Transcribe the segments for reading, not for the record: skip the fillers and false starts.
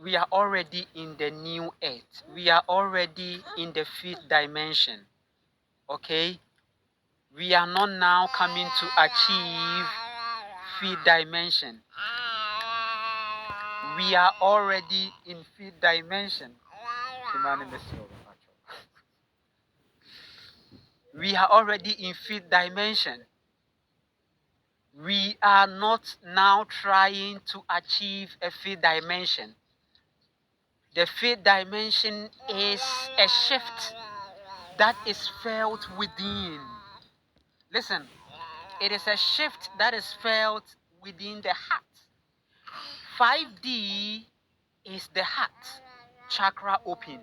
we are already in the new earth. We are already in the fifth dimension. Okay? We are not now coming to achieve fifth dimension. We are already in fifth dimension. We are already in fifth dimension. We are not now trying to achieve a fifth dimension. The fifth dimension is a shift that is felt within. Listen, it is a shift that is felt within the heart. 5D is the heart chakra open.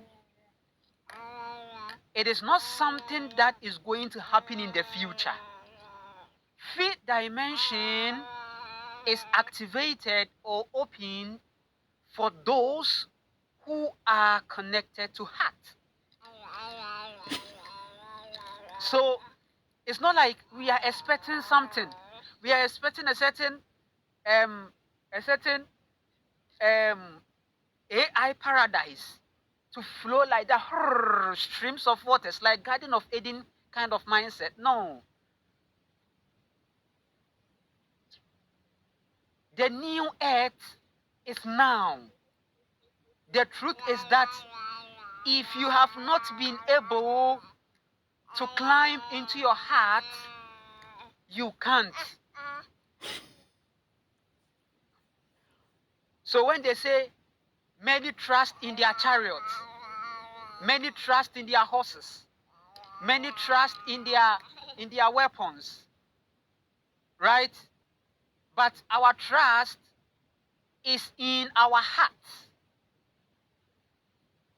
It is not something that is going to happen in the future. Fifth dimension is activated or open for those who are connected to heart. So it's not like we are expecting something. We are expecting a certain um AI paradise to flow like the streams of waters, like Garden of Eden kind of mindset. No. The new earth is now. The truth is that if you have not been able to climb into your heart, you can't. So when they say many trust in their chariots, many trust in their horses, many trust in their weapons, right? But our trust is in our heart,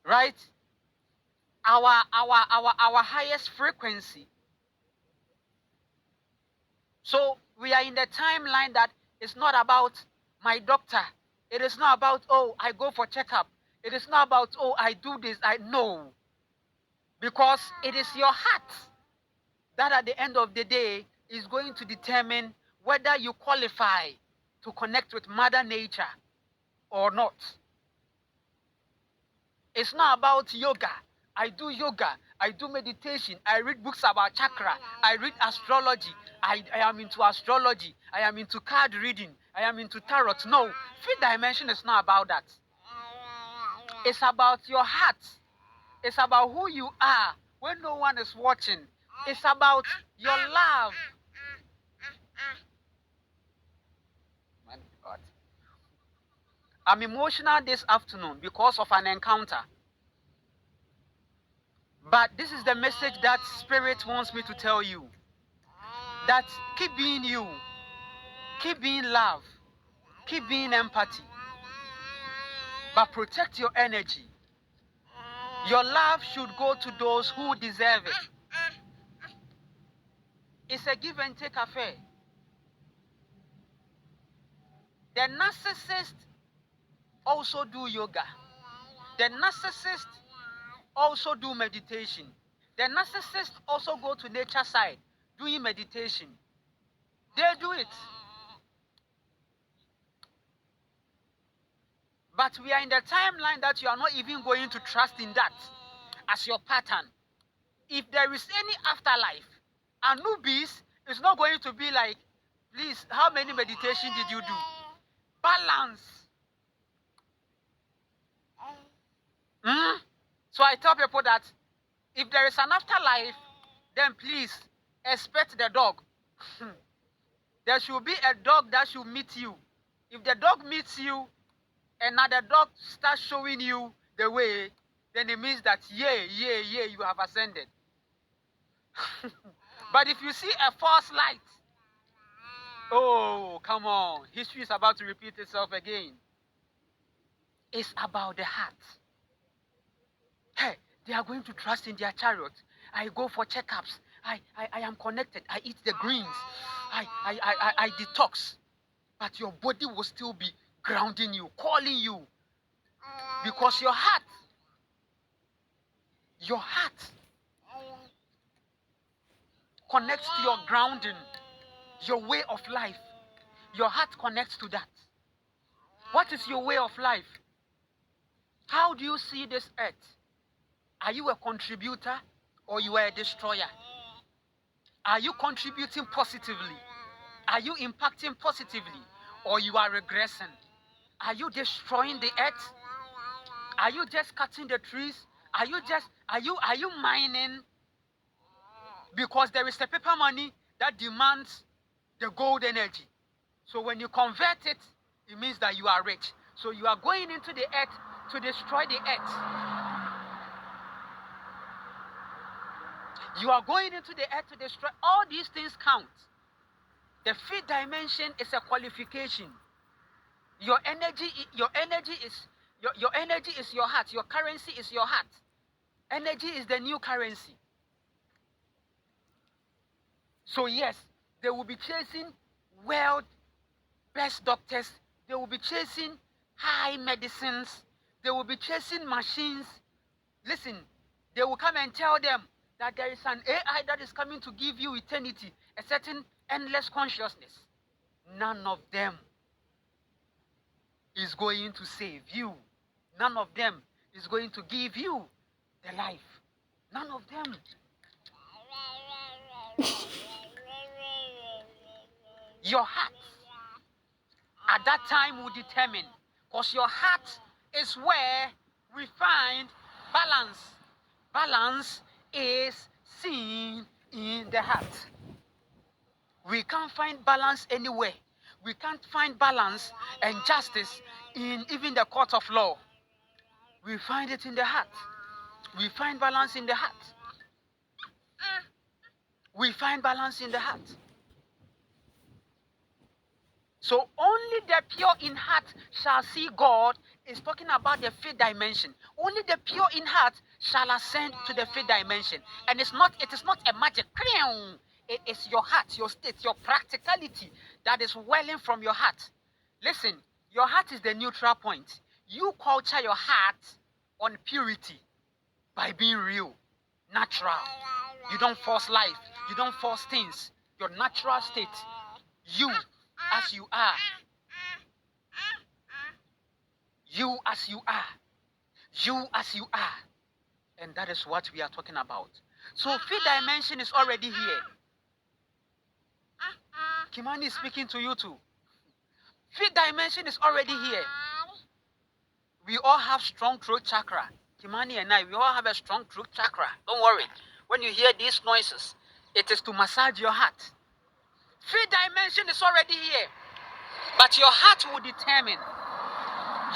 right? Our highest frequency. So we are in the timeline that it's not about my doctor. It is not about, oh, I go for checkup. It is not about, oh, I do this. I know. Because it is your heart that at the end of the day is going to determine whether you qualify to connect with Mother Nature or not. It's not about yoga. I do yoga. I do meditation. I read books about chakra. I read astrology. I am into astrology. I am into card reading. I am into tarot. No, fifth dimension is not about that. It's about your heart. It's about who you are when no one is watching. It's about your love. My God. I'm emotional this afternoon because of an encounter. But this is the message that Spirit wants me to tell you. That keep being you. Keep being love. Keep being empathy. But protect your energy. Your love should go to those who deserve it. It's a give and take affair. The narcissist also do yoga. The narcissist also do meditation. The narcissist also go to nature side doing meditation. They do it. But we are in the timeline that you are not even going to trust in that as your pattern. If there is any afterlife, Anubis is not going to be like, please, how many meditation did you do? Balance. So I tell people that if there is an afterlife, then please expect the dog. There should be a dog that should meet you. If the dog meets you and now the dog starts showing you the way, then it means that you have ascended. But if you see a false light, oh, come on, history is about to repeat itself again. It's about the heart. Hey, they are going to trust in their chariot. I go for checkups. I am connected. I eat the greens. I detox. But your body will still be grounding you, calling you. Because your heart connects to your grounding, your way of life. Your heart connects to that. What is your way of life? How do you see this earth? Are you a contributor or you are a destroyer? Are you contributing positively? Are you impacting positively or you are regressing? Are you destroying the earth? Are you just cutting the trees? Are you mining because there is a paper money that demands the gold energy? So when you convert it, it means that you are rich. So you are going into the earth to destroy the earth. You are going into the earth to destroy. All these things count. The fifth dimension is a qualification. Your energy is your heart. Your currency is your heart. Energy is the new currency. So yes, they will be chasing world best doctors. They will be chasing high medicines. They will be chasing machines. Listen, they will come and tell them that there is an AI that is coming to give you eternity, a certain endless consciousness. None of them is going to save you. None of them is going to give you the life. None of them. Your heart at that time will determine, because your heart is where we find balance. Balance is seen in the heart. We can't find balance anywhere. We can't find balance and justice in even the court of law. We find it in the heart. We find balance in the heart. We find balance in the heart. So only the pure in heart shall see God is talking about the fifth dimension. Only the pure in heart shall ascend to the fifth dimension. And it is not a magic. It is your heart, your state, your practicality that is welling from your heart. Listen, your heart is the neutral point. You culture your heart on purity by being real, natural. You don't force life. You don't force things. Your natural state. You as you are. You as you are. You as you are. And that is what we are talking about. So fifth dimension is already here. Kimani is speaking to you too. Fifth dimension is already here. We all have strong throat chakra. Kimani and I, we all have a strong throat chakra. Don't worry. When you hear these noises, it is to massage your heart. Fifth dimension is already here. But your heart will determine.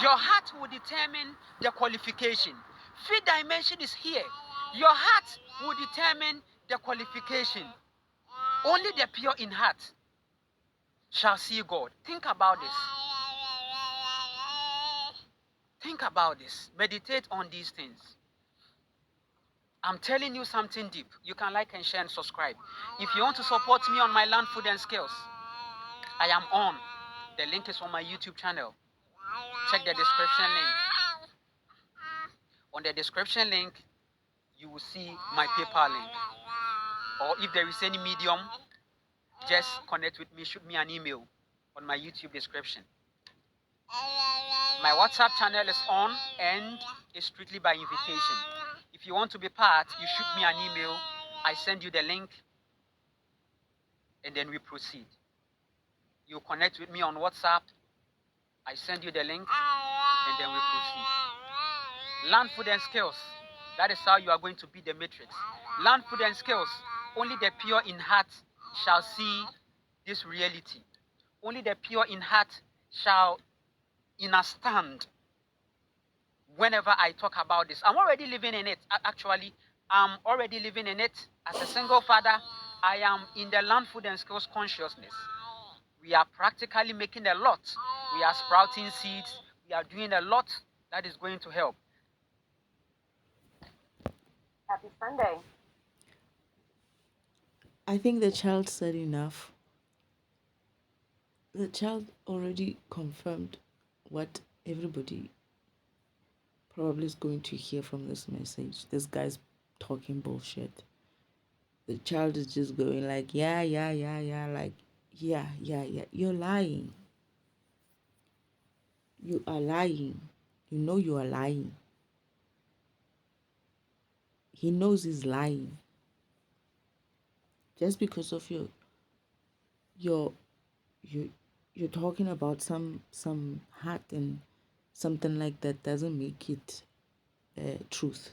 Your heart will determine the qualification. Fifth dimension is here. Your heart will determine the qualification. Only the pure in heart shall see God. Think about this. Think about this. Meditate on these things. I'm telling you something deep. You can like and share and subscribe. If you want to support me on my land, food and skills, I am on. The link is on my YouTube channel. Check the description link. On the description link, you will see my PayPal link. Or if there is any medium, just connect with me, shoot me an email on my YouTube description. My WhatsApp channel is on and is strictly by invitation. If you want to be part, you shoot me an email, I send you the link, and then we proceed. You connect with me on WhatsApp, I send you the link, and then we proceed. Learn food and skills. That is how you are going to be the matrix. Learn food and skills. Only the pure in heart shall see this reality. Only the pure in heart shall understand whenever I talk about this. I'm already living in it. Actually, I'm already living in it. As a single father, I am in the land food and skills consciousness. We are practically making a lot. We are sprouting seeds. We are doing a lot that is going to help. Happy Sunday. I think the child said enough. The child already confirmed what everybody probably is going to hear from this message. This guy's talking bullshit. The child is just going like, yeah, like, yeah. You're lying. You are lying. You know you are lying. he knows he's lying. Just because of your you you're talking about some heart and something like that doesn't make it truth.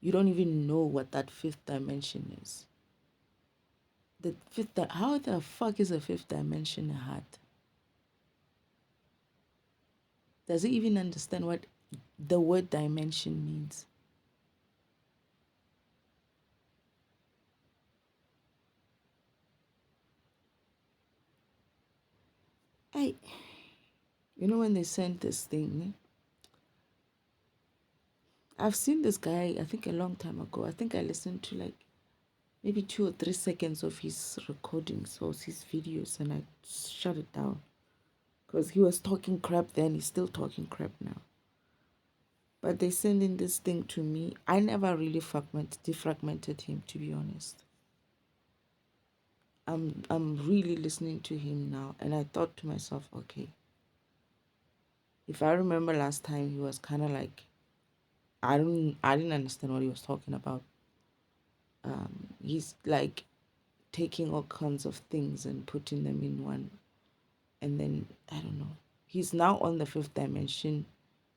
You don't even know what that fifth dimension is. How the fuck is a fifth dimension a heart? Does he even understand what the word dimension means? I, when they sent this thing, I've seen this guy, I think a long time ago. I think I listened to like maybe 2 or 3 seconds of his recordings or his videos, and I shut it down because he was talking crap then. He's still talking crap now. But they sent in this thing to me. I never really defragmented him, to be honest. I'm really listening to him now, and I thought to myself, okay, if I remember last time, he was kind of like, I didn't understand what he was talking about. He's like taking all kinds of things and putting them in one, and then I don't know. He's now on the fifth dimension.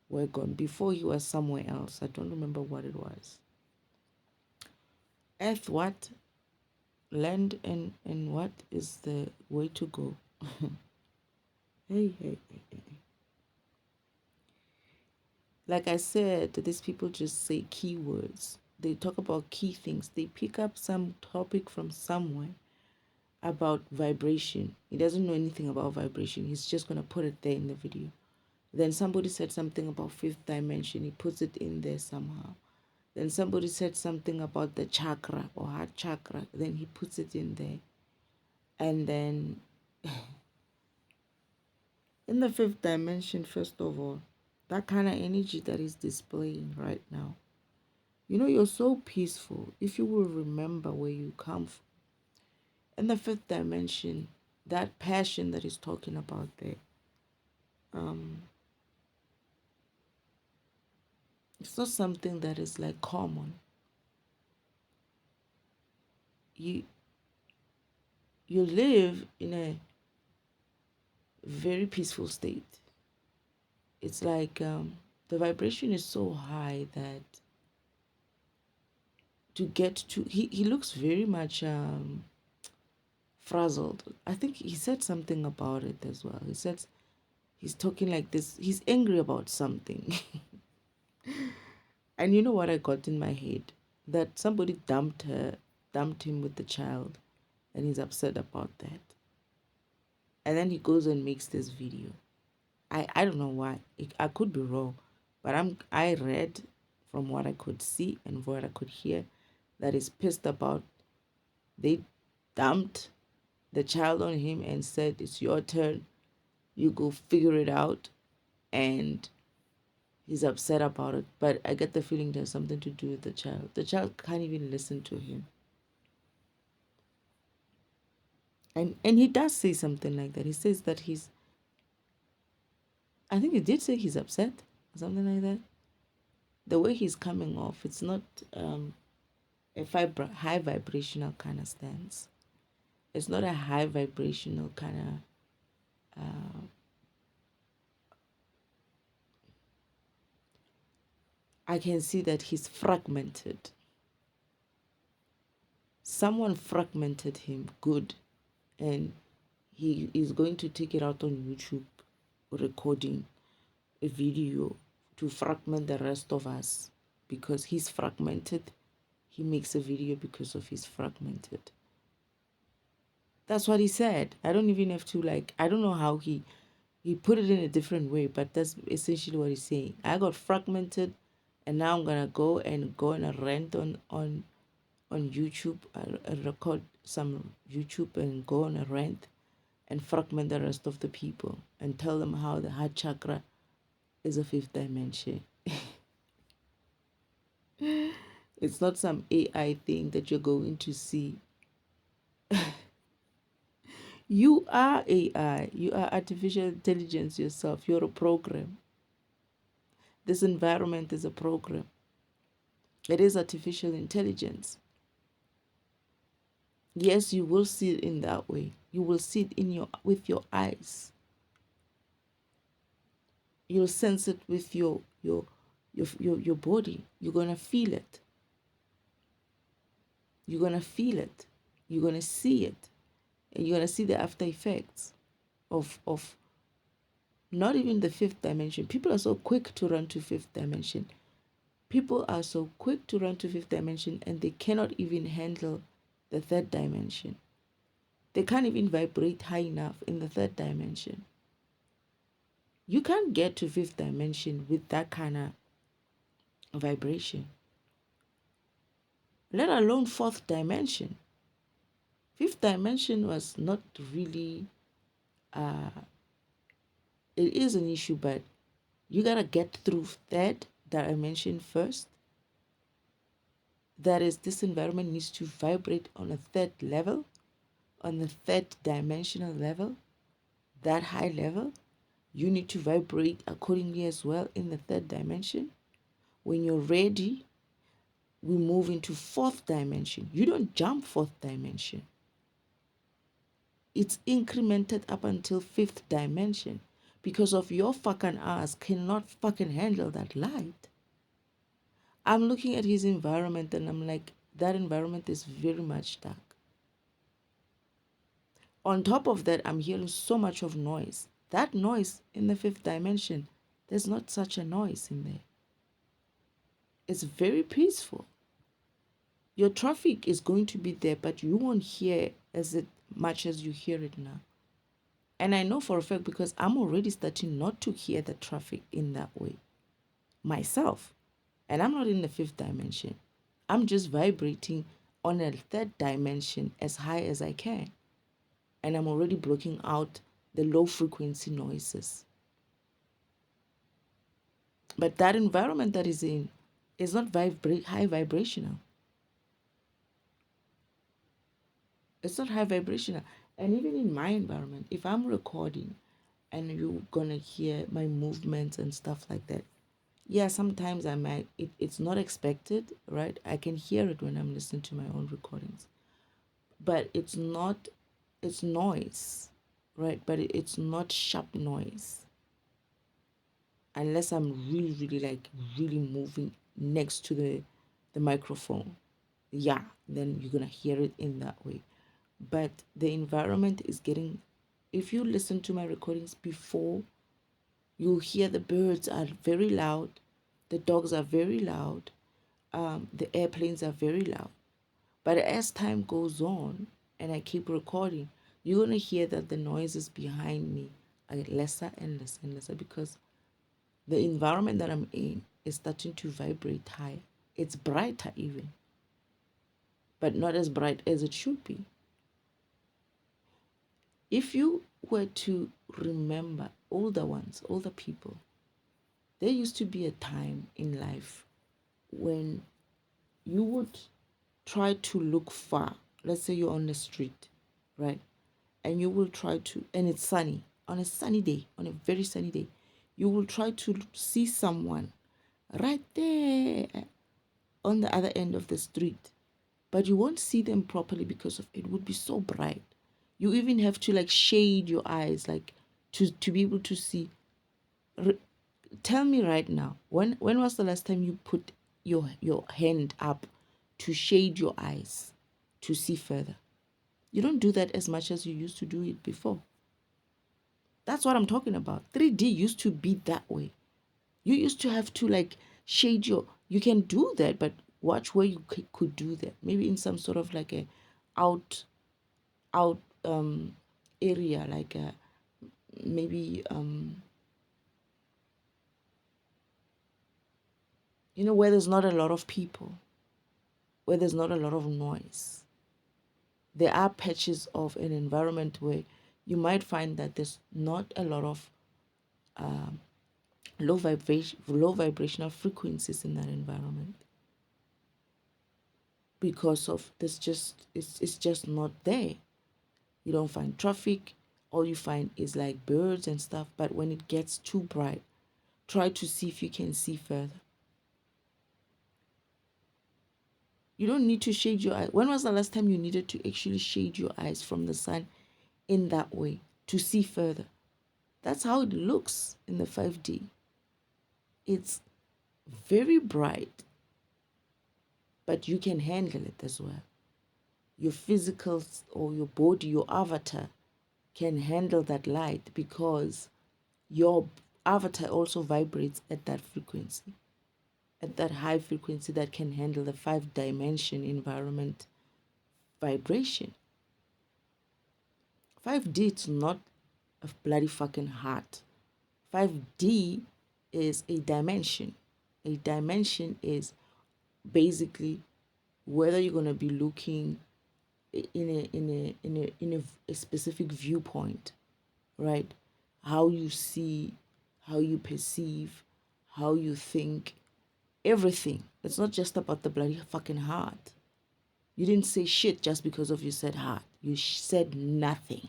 We're gone. Before he was somewhere else. I don't remember what it was. Earth, what? Land and what is the way to go? Hey. Like I said, these people just say keywords. They talk about key things. They pick up some topic from somewhere about vibration. He doesn't know anything about vibration. He's just going to put it there in the video. Then somebody said something about fifth dimension. He puts it in there somehow. Then somebody said something about the chakra or heart chakra. Then he puts it in there. And then in the fifth dimension, first of all, that kind of energy that is displaying right now, you're so peaceful if you will remember where you come from. In the fifth dimension, that passion that he's talking about there, um, it's not something that is like common. You you live in a very peaceful state. It's like the vibration is so high that to get to he looks very much frazzled. I think he said something about it as well. He said he's talking like this. He's angry about something. And you know what I got in my head? That somebody dumped him with the child, and he's upset about that. And then he goes and makes this video. I don't know why. I could be wrong, but I read from what I could see and what I could hear that he's pissed about. They dumped the child on him and said, "It's your turn. You go figure it out." And he's upset about it. But I get the feeling there's something to do with the child. The child can't even listen to him. And he does say something like that. He says that I think he did say he's upset or something like that. The way he's coming off, it's not a high vibrational kind of stance. It's not a high vibrational kind of I can see that he's fragmented. Someone fragmented him good, and he is going to take it out on YouTube, recording a video to fragment the rest of us because he's fragmented. He makes a video because of his fragmented. That's what he said. I don't even have to I don't know how he put it in a different way, but that's essentially what he's saying. I got fragmented, and now I'm gonna go on a rant on YouTube. I record some YouTube and go on a rant and fragment the rest of the people and tell them how the heart chakra is a fifth dimension. It's not some AI thing that you're going to see. You are AI. You are artificial intelligence yourself. You're a program. This environment is a program. It is artificial intelligence. Yes, you will see it in that way. You will see it in your with your eyes. You'll sense it with your body. You're gonna feel it. You're gonna feel it. You're gonna see it. And you're gonna see the after effects of not even the fifth dimension. People are so quick to run to fifth dimension. People are so quick to run to fifth dimension and they cannot even handle the third dimension. They can't even vibrate high enough in the third dimension. You can't get to fifth dimension with that kind of vibration, let alone fourth dimension. Fifth dimension was not really, uh, it is an issue, but you gotta get through third dimension first. That is, this environment needs to vibrate on a third level, on the third dimensional level, that high level. You need to vibrate accordingly as well in the third dimension. When you're ready, we move into fourth dimension. You don't jump fourth dimension. It's incremented up until fifth dimension because of your fucking ass cannot fucking handle that light. I'm looking at his environment and I'm like, that environment is very much dark. On top of that, I'm hearing so much of noise. That noise in the fifth dimension, there's not such a noise in there. It's very peaceful. Your traffic is going to be there, but you won't hear as much as you hear it now. And I know for a fact because I'm already starting not to hear the traffic in that way myself. And I'm not in the fifth dimension. I'm just vibrating on a third dimension as high as I can. And I'm already blocking out the low frequency noises. But that environment that is in is not high vibrational. It's not high vibrational. And even in my environment, if I'm recording and you're gonna hear my movements and stuff like that, yeah, sometimes I might, it's not expected, right? I can hear it when I'm listening to my own recordings. But it's not, it's noise, right? But it's not sharp noise. Unless I'm really, really like really moving next to the microphone. Yeah, then you're gonna hear it in that way. But the environment is getting, if you listen to my recordings before, you'll hear the birds are very loud, the dogs are very loud, the airplanes are very loud. But as time goes on and I keep recording, you're going to hear that the noises behind me are lesser and lesser and lesser because the environment that I'm in is starting to vibrate higher. It's brighter even, but not as bright as it should be. If you were to remember older ones, older people, there used to be a time in life when you would try to look far. Let's say you're on the street, right? And you will try to, and it's sunny, on a sunny day, on a very sunny day, you will try to see someone right there on the other end of the street, but you won't see them properly because of it would be so bright. You even have to like shade your eyes, like to be able to see. Tell me right now, when was the last time you put your hand up to shade your eyes to see further? You don't do that as much as you used to do it before. That's what I'm talking about. 3D used to be that way. You used to have to like shade your, you can do that, but watch where you could do that. Maybe in some sort of like a out out area, like a maybe where there's not a lot of people, where there's not a lot of noise. There are patches of an environment where you might find that there's not a lot of low vibrational frequencies in that environment because of this. Just it's just not there. You don't find traffic. All you find is like birds and stuff. But when it gets too bright, try to see if you can see further. You don't need to shade your eyes. When was the last time you needed to actually shade your eyes from the sun in that way to see further? That's how it looks in the 5D. It's very bright, but you can handle it as well. Your physical or your body, your avatar can handle that light because your avatar also vibrates at that frequency, at that high frequency that can handle the 5-dimension environment vibration. 5D, it's not a bloody fucking heart. 5D is a dimension. A dimension is basically whether you're going to be looking in a specific viewpoint, right? How you see, how you perceive, how you think, everything. It's not just about the bloody fucking heart. You didn't say shit just because of you said heart. You said nothing.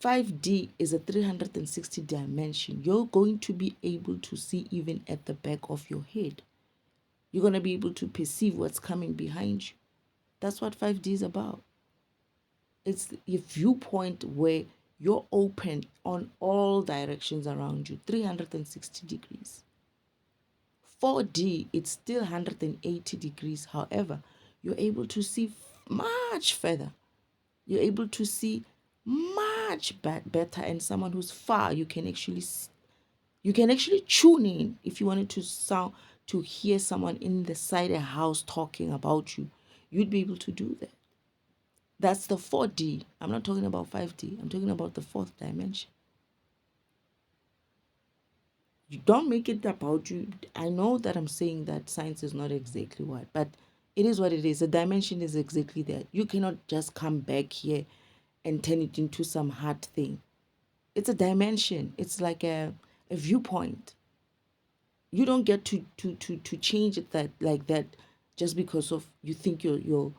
5D is a 360 dimension. You're going to be able to see even at the back of your head. You're going to be able to perceive what's coming behind you. That's what 5D is about. It's a viewpoint where you're open on all directions around you, 360 degrees. 4D, it's still 180 degrees. However, you're able to see much further. You're able to see much better, and someone who's far, you can actually tune in. If you wanted to hear someone in the side of the house talking about you, you'd be able to do that. That's the 4D. I'm not talking about 5D. I'm talking about the 4th dimension. You don't make it about you. I know that I'm saying that science is not exactly what, but it is what it is. The dimension is exactly that. You cannot just come back here and turn it into some hard thing. It's a dimension. It's like a viewpoint. You don't get to change it that like that just because of you think you're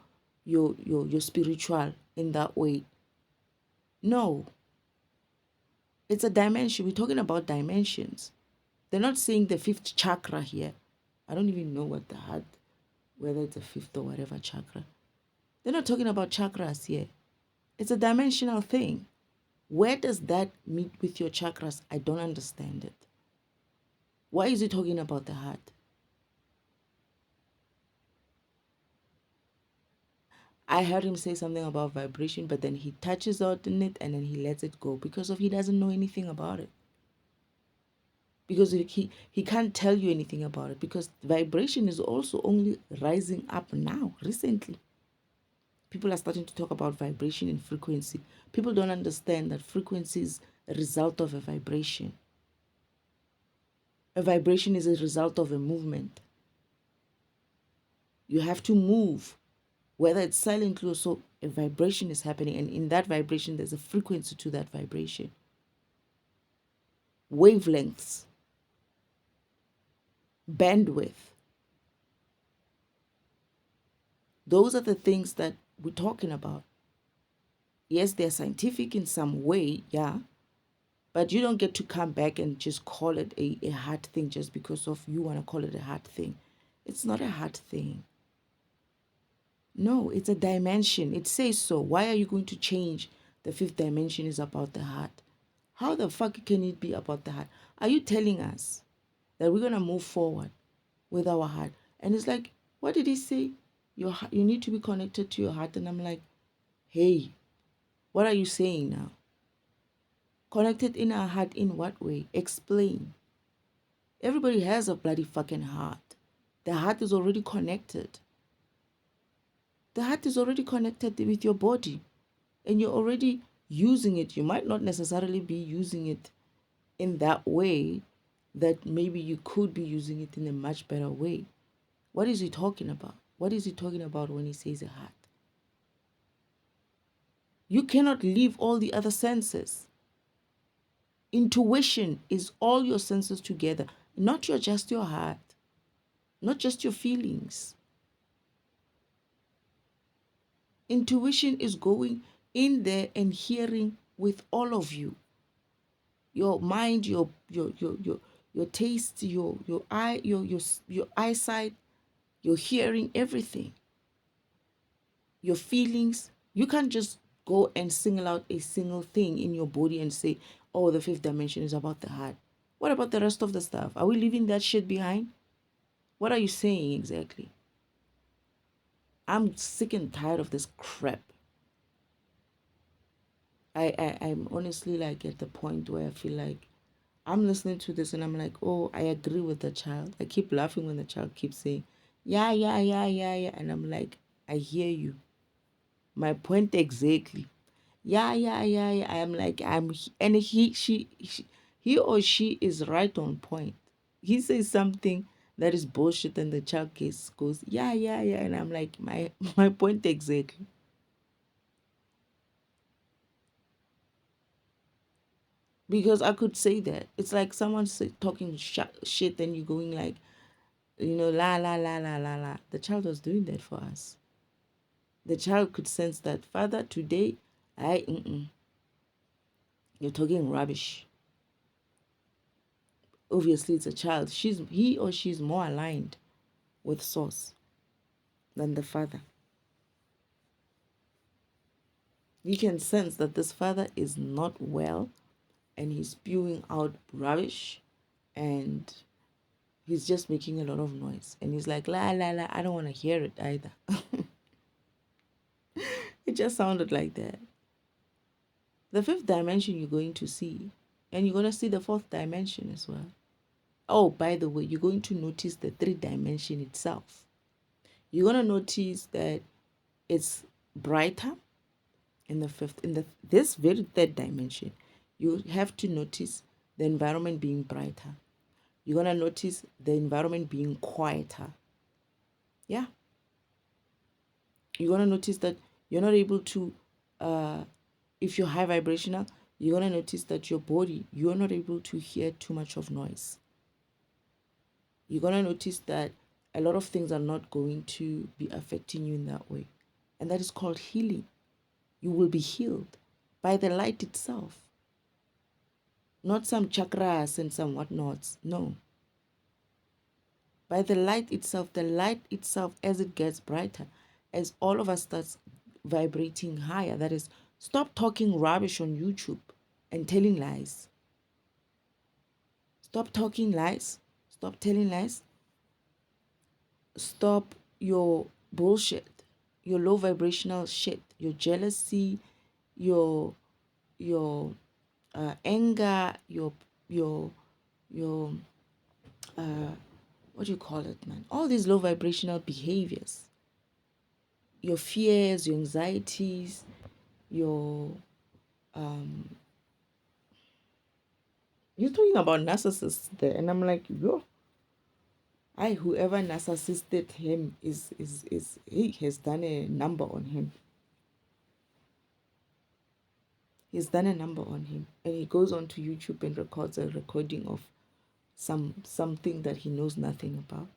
spiritual in that way. No. It's a dimension. We're talking about dimensions. They're not saying the 5th chakra here. I don't even know what the heart, whether it's a 5th or whatever chakra. They're not talking about chakras here. It's a dimensional thing. Where does that meet with your chakras? I don't understand it. Why is he talking about the heart? I heard him say something about vibration, but then he touches out on it and then he lets it go because he doesn't know anything about it. Because he can't tell you anything about it, because vibration is also only rising up now, recently. People are starting to talk about vibration and frequency. People don't understand that frequency is a result of a vibration. A vibration is a result of a movement. You have to move, whether it's silently or so, a vibration is happening, and in that vibration, there's a frequency to that vibration. Wavelengths, bandwidth. Those are the things that we're talking about. Yes, they're scientific in some way, yeah, but you don't get to come back and just call it a hard thing just because of you want to call it a hard thing. It's not a hard thing. No, it's a dimension. It says so. Why are you going to change the 5th dimension is about the heart? How the fuck can it be about the heart? Are you telling us that we're going to move forward with our heart? And it's like, what did he say? You need to be connected to your heart. And I'm like, hey, what are you saying now? Connected in our heart in what way? Explain. Everybody has a bloody fucking heart. The heart is already connected. The heart is already connected with your body, and you're already using it. You might not necessarily be using it in that way, that maybe you could be using it in a much better way. What is he talking about? What is he talking about when he says a heart? You cannot leave all the other senses. Intuition is all your senses together, not just your heart, not just your feelings. Intuition is going in there and hearing with all of you. Your mind, your taste, your eye, your eyesight, You're hearing everything. Your feelings. You can't just go and single out a single thing in your body and say, oh, the fifth dimension is about the heart. What about the rest of the stuff? Are we leaving that shit behind? What are you saying exactly? I'm sick and tired of this crap. I'm honestly like at the point where I feel like I'm listening to this and I'm like, oh, I agree with the child. I keep laughing when the child keeps saying, yeah, yeah, yeah, yeah, yeah. And I'm like, I hear you. My point exactly. Yeah, yeah, yeah, yeah. I'm like, and he or she is right on point. He says something that is bullshit and the child case goes, yeah, yeah, yeah. And I'm like, my point exactly. Because I could say that. It's like someone talking shit and you going like, la, la, la, la, la, la. The child was doing that for us. The child could sense that, Father, today, you're talking rubbish. Obviously, it's a child. He or she's more aligned with source than the father. You can sense that this father is not well and he's spewing out rubbish and he's just making a lot of noise. And he's like, la, la, la, I don't want to hear it either. It just sounded like that. The fifth dimension you're going to see, and you're going to see the fourth dimension as well. Oh, by the way, you're going to notice the three dimension itself. You're going to notice that it's brighter in the fifth, in the this very third dimension. You have to notice the environment being brighter. You're going to notice the environment being quieter. Yeah. You're going to notice that you're not able to, if you're high vibrational, you're going to notice that your body, you're not able to hear too much of noise. You're going to notice that a lot of things are not going to be affecting you in that way. And that is called healing. You will be healed by the light itself. Not some chakras and some whatnots. No. By the light itself, as it gets brighter, as all of us starts vibrating higher, that is, stop talking rubbish on YouTube and telling lies. Stop talking lies. Stop telling lies. Stop your bullshit, your low vibrational shit, your jealousy, your anger, your what do you call it, man? All these low vibrational behaviors, your fears, your anxieties, your you're talking about narcissists there, and I'm like, yo, whoever narcissisted him is he has done a number on him. He's done a number on him, and he goes on to YouTube and records a recording of something that he knows nothing about.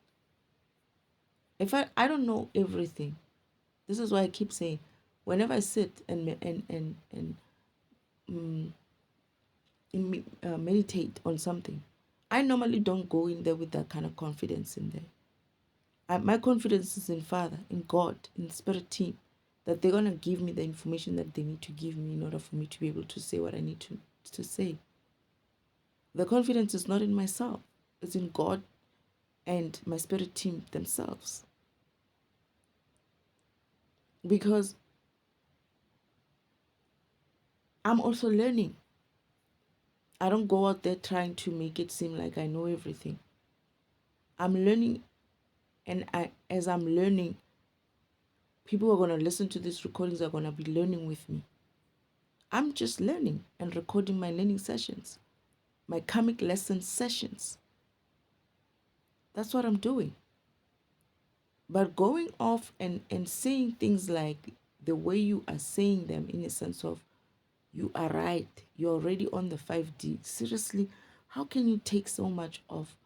In fact, I don't know everything. This is why I keep saying, whenever I sit and meditate on something, I normally don't go in there with that kind of confidence in there. My confidence is in Father, in God, in the Spirit team, that they're gonna give me the information that they need to give me in order for me to be able to say what I need to say. The confidence is not in myself; it's in God and my spirit team themselves. Because I'm also learning. I don't go out there trying to make it seem like I know everything. I'm learning, and as I'm learning, people who are going to listen to these recordings are going to be learning with me. I'm just learning and recording my learning sessions, my karmic lesson sessions. That's what I'm doing. But going off and saying things like the way you are saying them, in a sense of, you are right, you're already on the 5D. Seriously, how can you take so much of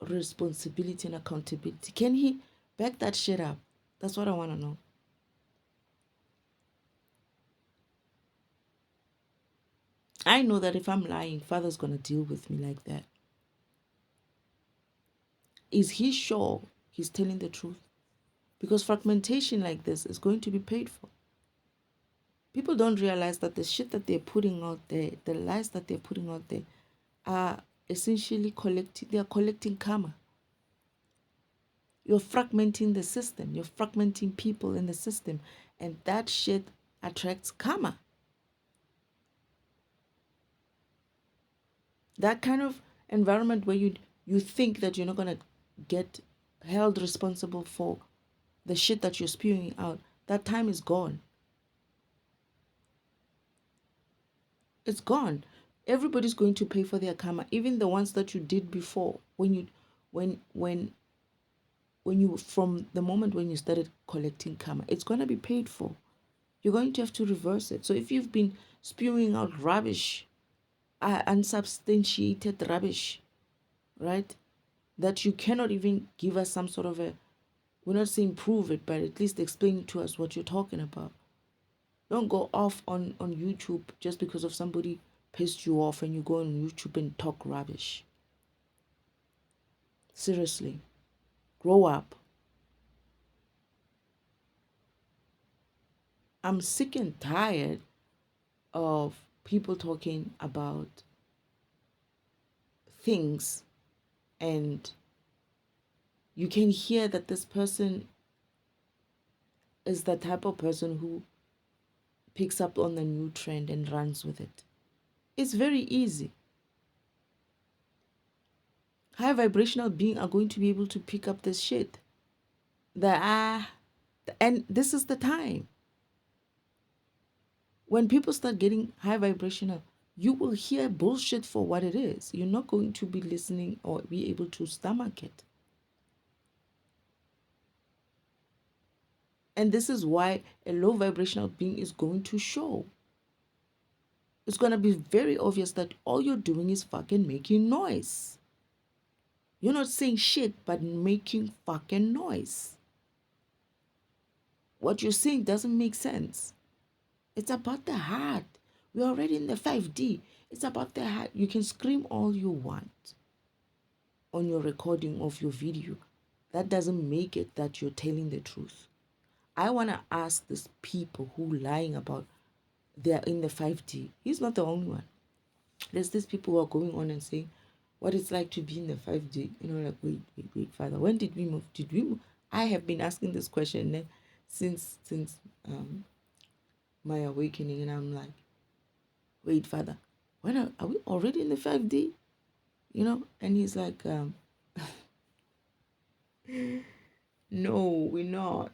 responsibility and accountability? Can he back that shit up? That's what I want to know. I know that if I'm lying, Father's going to deal with me like that. Is he sure he's telling the truth. Because fragmentation like this is going to be paid for. People don't realize that the shit that they're putting out there, the lies that they're putting out there, are essentially they are collecting karma. You're fragmenting the system. You're fragmenting people in the system. And that shit attracts karma. That kind of environment where you think that you're not going to get held responsible for the shit that you're spewing out, that time is gone. It's gone. Everybody's going to pay for their karma, even the ones that you did before. When you from the moment when you started collecting karma, it's going to be paid for. You're going to have to reverse it. So if you've been spewing out rubbish, unsubstantiated rubbish, right, that you cannot even give us some sort of a, we're not saying prove it, but at least explain to us what you're talking about. Don't go off on YouTube just because of somebody pissed you off and you go on YouTube and talk rubbish. Seriously, grow up. I'm sick and tired of people talking about things and you can hear that this person is the type of person who picks up on the new trend and runs with it. It's very easy. High vibrational beings are going to be able to pick up this shit. And this is the time. When people start getting high vibrational, you will hear bullshit for what it is. You're not going to be listening or be able to stomach it. And this is why a low vibrational being is going to show. It's going to be very obvious that all you're doing is fucking making noise. You're not saying shit, but making fucking noise. What you're saying doesn't make sense. It's about the heart. We're already in the 5D. It's about the heart. You can scream all you want on your recording of your video. That doesn't make it that you're telling the truth. I want to ask these people who lying about they're in the 5D. He's not the only one. There's these people who are going on and saying what it's like to be in the 5D. You know, like, wait, Father, when did we move? Did we move? I have been asking this question since my awakening, and I'm like, wait, Father, when are we already in the 5D? You know? And he's like, no, we're not.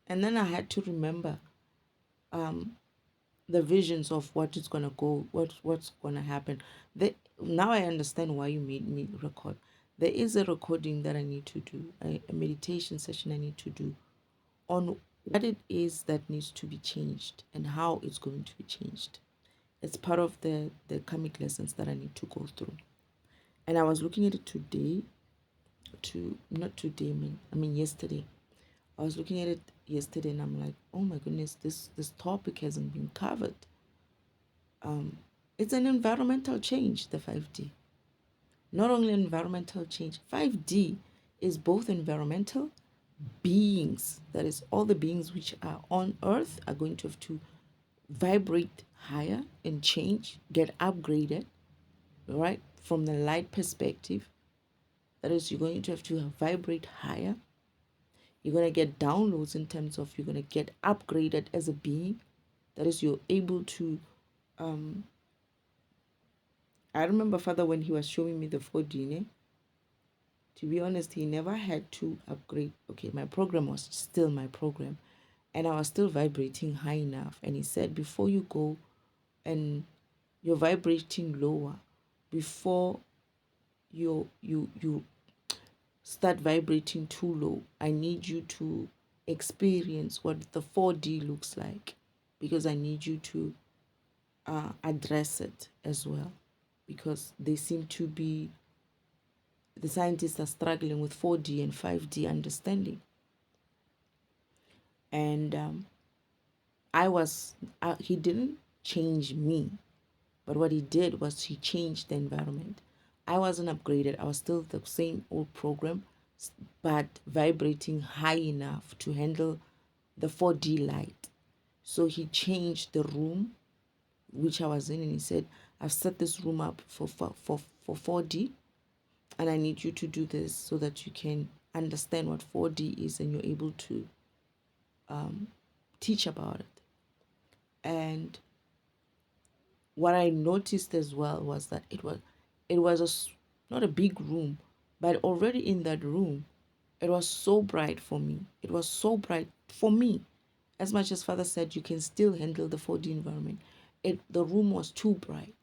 And then I had to remember the visions of what is gonna go, what's gonna happen. Now I understand why you made me record. There is a recording that I need to do, a meditation session I need to do on what it is that needs to be changed and how it's going to be changed. It's part of the karmic lessons that I need to go through. And I was looking at it today, yesterday. I was looking at it yesterday and I'm like, oh my goodness, this topic hasn't been covered. It's an environmental change, the 5D. Not only environmental change, 5D is both environmental beings, that is, all the beings which are on earth are going to have to vibrate higher and change, get upgraded, right? From the light perspective, that is, you're going to have to vibrate higher. You're going to get downloads in terms of you're going to get upgraded as a being. That is, you're able to I remember Father when he was showing me the 4D, to be honest, he never had to upgrade. Okay, my program was still my program and I was still vibrating high enough. And he said, before you go and you're vibrating lower, before you start vibrating too low, I need you to experience what the 4D looks like, because I need you to address it as well, because they seem to be, the scientists are struggling with 4D and 5D understanding. And he didn't change me, but what he did was he changed the environment. I wasn't upgraded. I was still the same old program, but vibrating high enough to handle the 4D light. So he changed the room which I was in, and he said, I've set this room up for 4D, and I need you to do this so that you can understand what 4D is and you're able to teach about it. And what I noticed as well was that it was not a big room, but already in that room, it was so bright for me. It was so bright for me. As much as Father said, you can still handle the 4D environment. The room was too bright.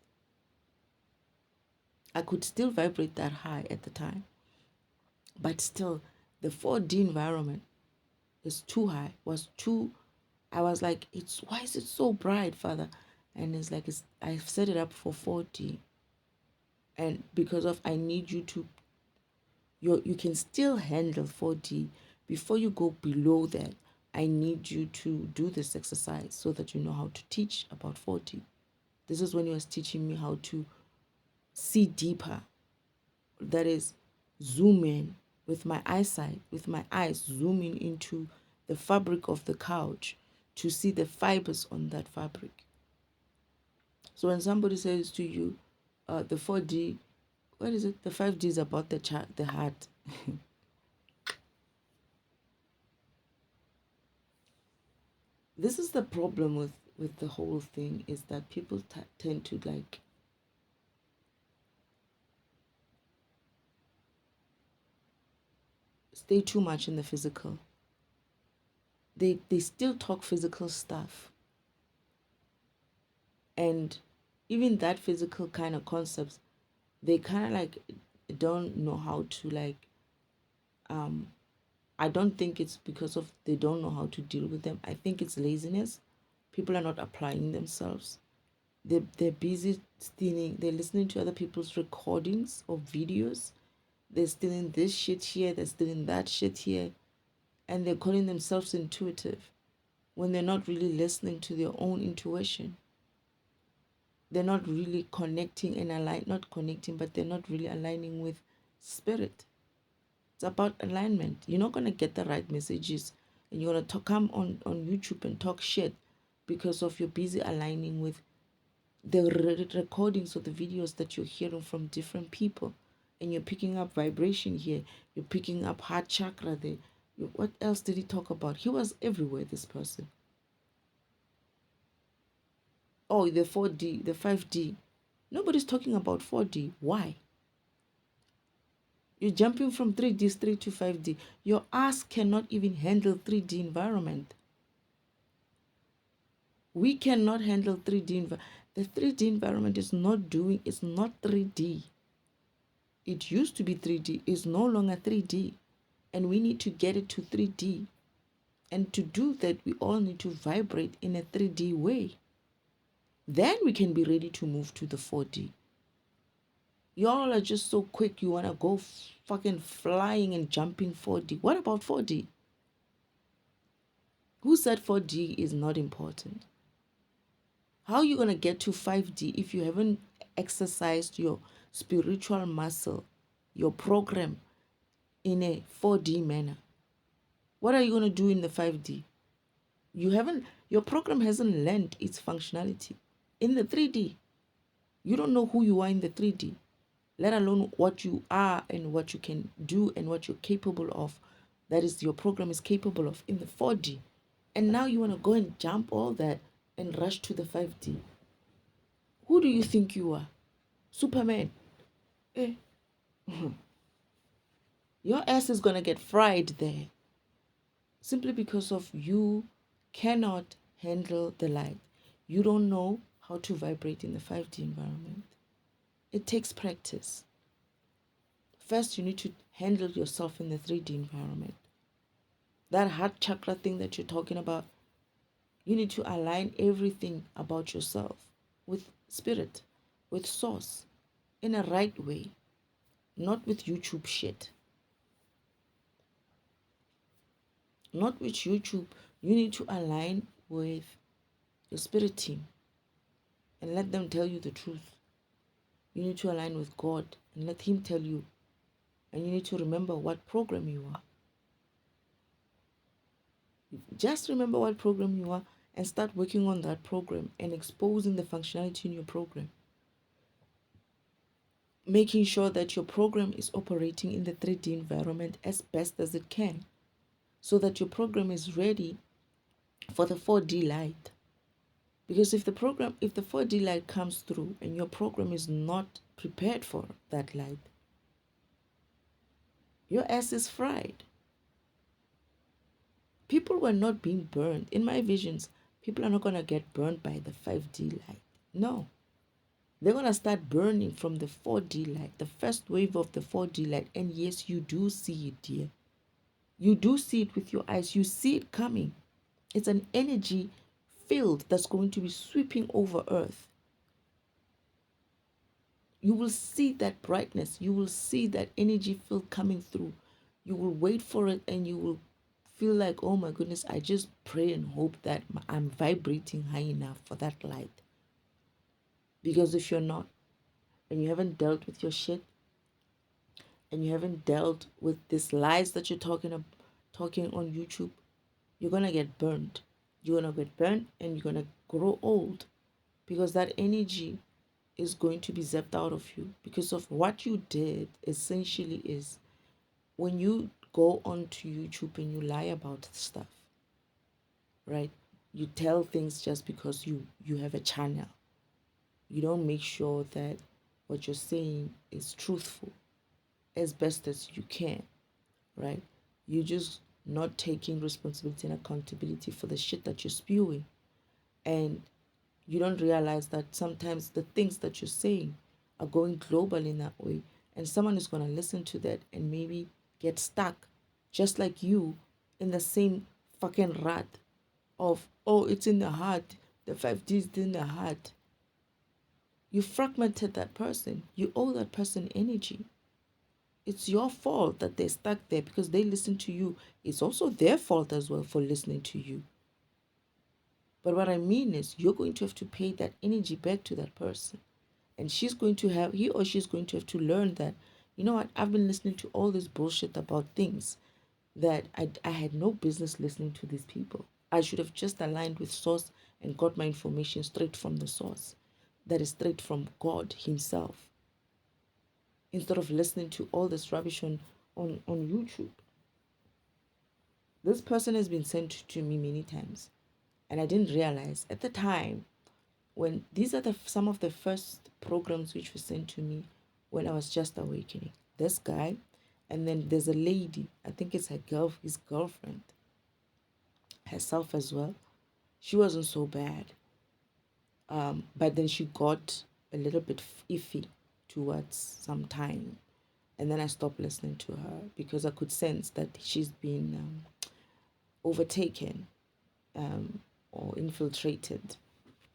I could still vibrate that high at the time, but still, the 4D environment is too high. Was too. I was like, it's why is it so bright, Father? And it's like I've set it up for 4D, and because of I need you to, you can still handle 4D. Before you go below that, I need you to do this exercise so that you know how to teach about 4D. This is when he was teaching me how to see deeper. That is, zoom in with my eyesight, with my eyes, zooming into the fabric of the couch to see the fibers on that fabric. So when somebody says to you, the 4D, what is it? The 5D is about the heart. This is the problem with the whole thing, is that people tend to like stay too much in the physical. They still talk physical stuff, and even that physical kind of concepts, they kind of like don't know how to like I don't think it's because of they don't know how to deal with them. I think it's laziness. People are not applying themselves. They're busy stealing, they're listening to other people's recordings or videos. They're stealing this shit here, they're stealing that shit here, and they're calling themselves intuitive when they're not really listening to their own intuition. They're not really connecting and not connecting, but they're not really aligning with spirit. It's about alignment. You're not going to get the right messages, and you're going to come on YouTube and talk shit because of you're busy aligning with the recordings or the videos that you're hearing from different people, and you're picking up vibration here, you're picking up heart chakra there. What else did he talk about? He was everywhere, this person. Oh, the 4D, the 5D. Nobody's talking about 4D. Why? You're jumping from 3D straight to 5D. Your ass cannot even handle 3D environment. We cannot handle 3D. The 3D environment is not doing, it's not 3D. It used to be 3D, it's no longer 3D. And we need to get it to 3D. And to do that, we all need to vibrate in a 3D way. Then we can be ready to move to the 4D. Y'all are just so quick. You want to go fucking flying and jumping 4D. What about 4D? Who said 4D is not important? How are you going to get to 5D if you haven't exercised your spiritual muscle, your program in a 4D manner? What are you going to do in the 5D? Your program hasn't learned its functionality. In the 3D, you don't know who you are in the 3D, let alone what you are and what you can do and what you're capable of. That is, your program is capable of in the 4D. And now you want to go and jump all that and rush to the 5D. Who do you think you are? Superman? Eh. Your ass is going to get fried there. Simply because of you cannot handle the light. You don't know how to vibrate in the 5D environment. It takes practice. First, you need to handle yourself in the 3D environment. That heart chakra thing that you're talking about, you need to align everything about yourself with spirit, with source, in a right way, not with YouTube shit. Not with YouTube. You need to align with your spirit team and let them tell you the truth. You need to align with God and let Him tell you and you need to remember what program you are. Just remember what program you are and start working on that program and exposing the functionality in your program. Making sure that your program is operating in the 3D environment as best as it can so that your program is ready for the 4D light. Because if the 4D light comes through and your program is not prepared for that light, your ass is fried. People were not being burned. In my visions, people are not going to get burned by the 5D light. No. They're going to start burning from the 4D light, the first wave of the 4D light. And yes, you do see it, dear. You do see it with your eyes. You see it coming. It's an energy field that's going to be sweeping over Earth. You will see that brightness. You will see that energy field coming through. You will wait for it and you will feel like, oh my goodness, I just pray and hope that I'm vibrating high enough for that light. Because if you're not, and you haven't dealt with your shit, and you haven't dealt with these lies that you're talking on YouTube, you're gonna get burned. You're gonna get burned and you're gonna grow old because that energy is going to be zapped out of you because of what you did. Essentially is when you go onto YouTube and you lie about stuff, right? You tell things just because you have a channel. You don't make sure that what you're saying is truthful as best as you can, right? You just not taking responsibility and accountability for the shit that you're spewing. And you don't realize that sometimes the things that you're saying are going global in that way. And someone is going to listen to that and maybe get stuck, just like you, in the same fucking rut of, oh, it's in the heart. The 5D is in the heart. You fragmented that person. You owe that person energy. It's your fault that they're stuck there because they listen to you. It's also their fault as well for listening to you. But what I mean is, you're going to have to pay that energy back to that person. And he or she's going to have to learn that, you know what, I've been listening to all this bullshit about things that I had no business listening to these people. I should have just aligned with source and got my information straight from the source. That is straight from God himself. Instead of listening to all this rubbish on YouTube. This person has been sent to me many times. And I didn't realize at the time when these are some of the first programs which were sent to me when I was just awakening. This guy, and then there's a lady, I think it's his girlfriend, herself as well. She wasn't so bad. But then she got a little bit iffy towards some time. And then I stopped listening to her because I could sense that she's been overtaken or infiltrated.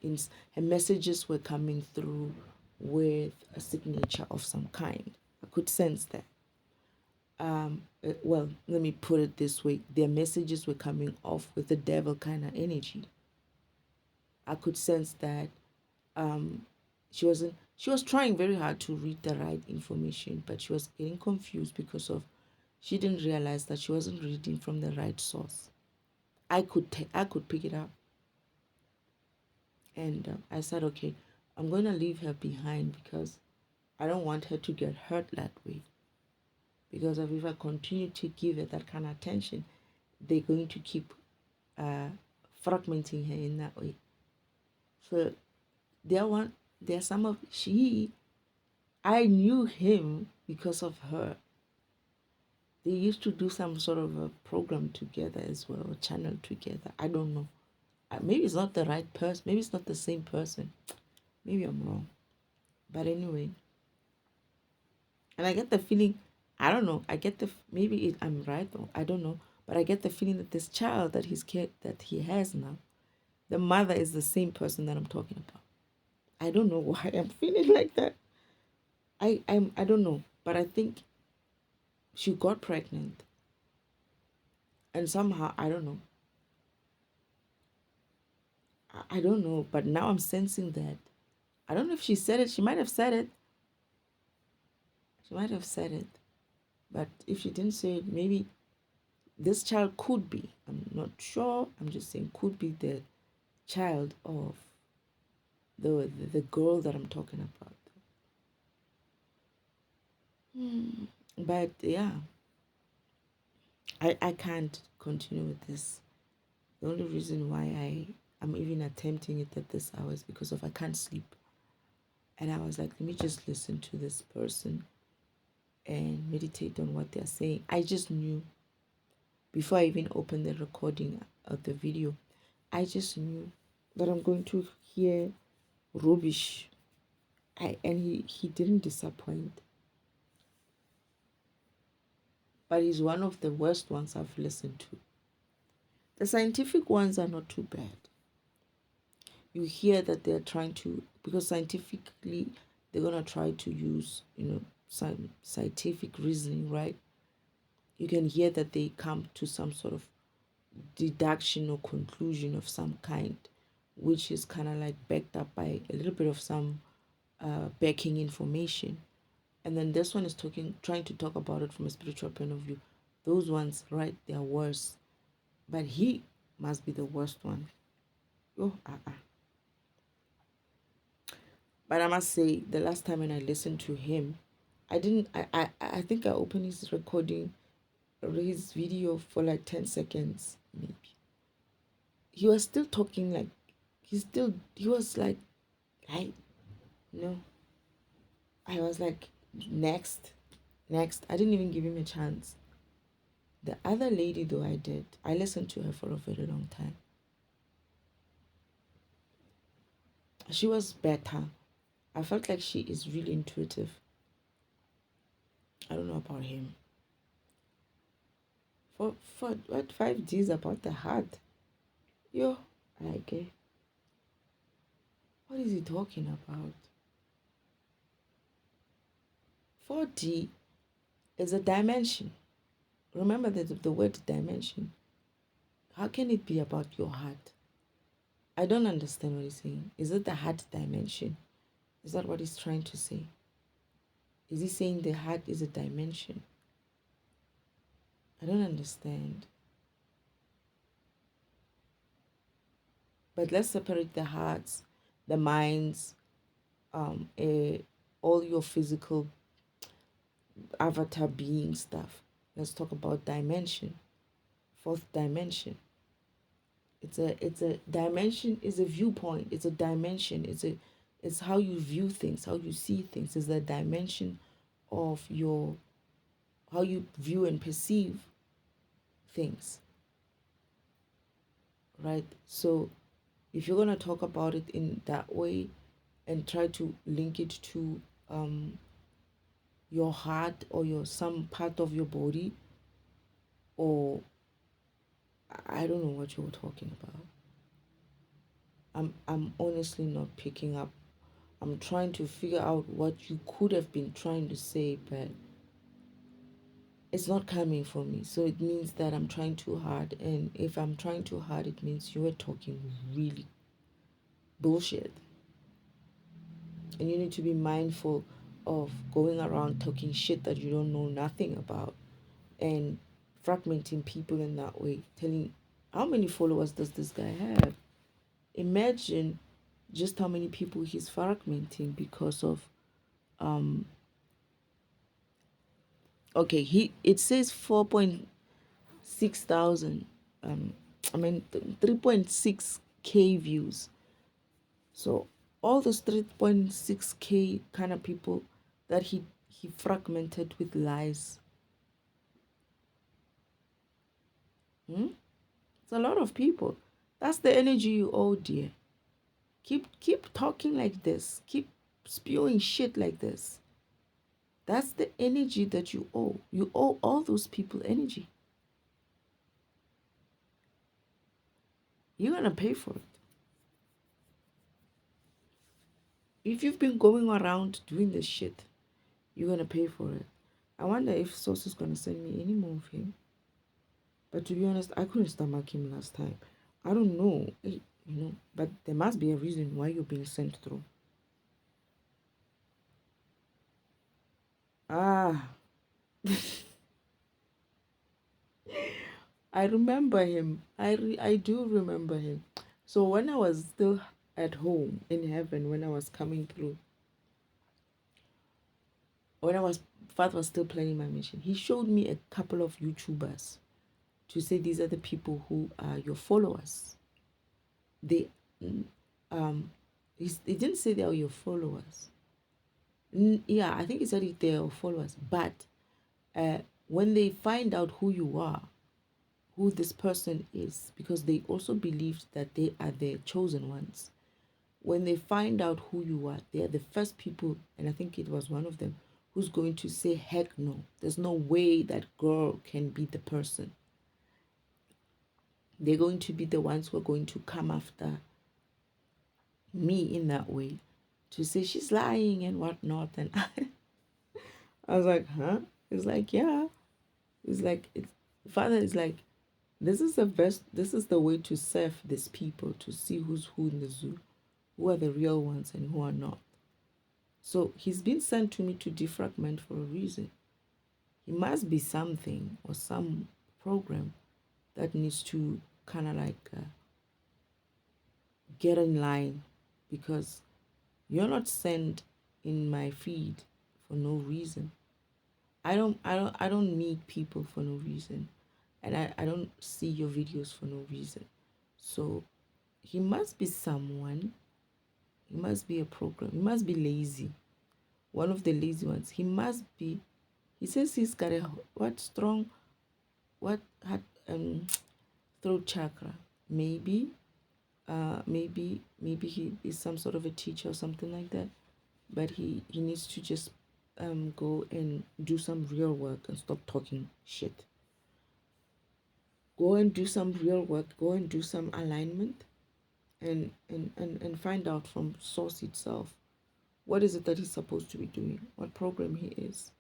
Her messages were coming through with a signature of some kind. I could sense that. Well, let me put it this way: their messages were coming off with the devil kind of energy. I could sense that she wasn't. She was trying very hard to read the right information, but she was getting confused because of she didn't realize that she wasn't reading from the right source. I could pick it up. And I said, okay, I'm going to leave her behind because I don't want her to get hurt that way. Because if I continue to give her that kind of attention, they're going to keep fragmenting her in that way. So there's some of I knew him because of her. They used to do some sort of a program together as well, a channel together. I don't know. Maybe it's not the right person. Maybe it's not the same person. Maybe I'm wrong. But anyway, and I get the feeling, I don't know. I'm right though. I don't know. But I get the feeling that this child that that he has now, the mother is the same person that I'm talking about. I don't know why I'm feeling like that. I don't know, but I think she got pregnant, and somehow I don't know. I don't know, but now I'm sensing that. I don't know if she said it. She might have said it. She might have said it. But if she didn't say it, maybe this child could be. I'm not sure. I'm just saying could be the child of the girl that I'm talking about. But yeah, I can't continue with this. The only reason why I'm even attempting it at this hour is because of I can't sleep. And I was like, let me just listen to this person and meditate on what they're saying. I just knew before I even opened the recording of the video, I just knew that I'm going to hear rubbish. And he didn't disappoint. But he's one of the worst ones I've listened to. The scientific ones are not too bad. You hear that they're trying to, because scientifically they're gonna try to use, some scientific reasoning, right? You can hear that they come to some sort of deduction or conclusion of some kind, which is kind of like backed up by a little bit of some backing information. And then this one is trying to talk about it from a spiritual point of view. Those ones, right, they are worse. But he must be the worst one. Oh, But I must say, the last time when I listened to him, I didn't. I think I opened his recording, his video for like 10 seconds, maybe. He was still talking like he was like, I no. I was like, next, next. I didn't even give him a chance. The other lady, though, I did. I listened to her for a very long time. She was better. I felt like she is really intuitive. I don't know about him. For what 5Gs about the heart? Yo, like, what is he talking about? 4D is a dimension. Remember the word dimension. How can it be about your heart? I don't understand what he's saying. Is it the heart dimension? Is that what he's trying to say? Is he saying the heart is a dimension? I don't understand. But let's separate the hearts, the minds, all your physical avatar being stuff. Let's talk about dimension, fourth dimension. It's a dimension is a viewpoint. It's a dimension. It's how you view things, how you see things. It's the dimension of your how you view and perceive things. Right? So if you're gonna talk about it in that way and try to link it to your heart or your some part of your body, or I don't know what you were talking about. I'm honestly not picking up. I'm trying to figure out what you could have been trying to say, but it's not coming from me. So it means that I'm trying too hard, and if I'm trying too hard, it means you are talking really bullshit. And you need to be mindful of going around talking shit that you don't know nothing about and fragmenting people in that way. Telling how many followers does this guy have? Imagine just how many people he's fragmenting because of okay, he it says 4.6 thousand 3.6k views. So all those 3.6k kind of people that he fragmented with lies. It's a lot of people. That's the energy you owe, dear. Keep talking like this. Keep spewing shit like this. That's the energy that you owe. You owe all those people energy. You're gonna pay for it. If you've been going around doing this shit, you're gonna pay for it. I wonder if Source is gonna send me any more of him. But to be honest, I couldn't stomach him last time. I don't know, but there must be a reason why you're being sent through. Ah, I remember him. I do remember him. So when I was still at home in heaven, when I was coming through, when I was Father was still planning my mission, he showed me a couple of YouTubers to say these are the people who are your followers. They um he didn't say they are your followers. Yeah, I think he said they are your followers, but uh when they find out who you are, who this person is, because they also believed that they are the chosen ones. When they find out who you are, they are the first people, and I think it was one of them, who's going to say, heck no, there's no way that girl can be the person. They're going to be the ones who are going to come after me in that way to say she's lying and whatnot. And I was like, huh? It's like, yeah. It's like, it's Father is like, this is the best, this is the way to serve these people, to see who's who in the zoo, who are the real ones and who are not. So he's been sent to me to defragment for a reason. He must be something or some program that needs to kind of like get in line, because you're not sent in my feed for no reason. I don't meet people for no reason, and I don't see your videos for no reason. So he must be someone. He must be a program. He must be lazy. One of the lazy ones. He must be. He says he's got a what strong what had throat chakra. Maybe he is some sort of a teacher or something like that. But he needs to just go and do some real work and stop talking shit. Go and do some real work. Go and do some alignment, and find out from source itself what is it that he's supposed to be doing, what program he is,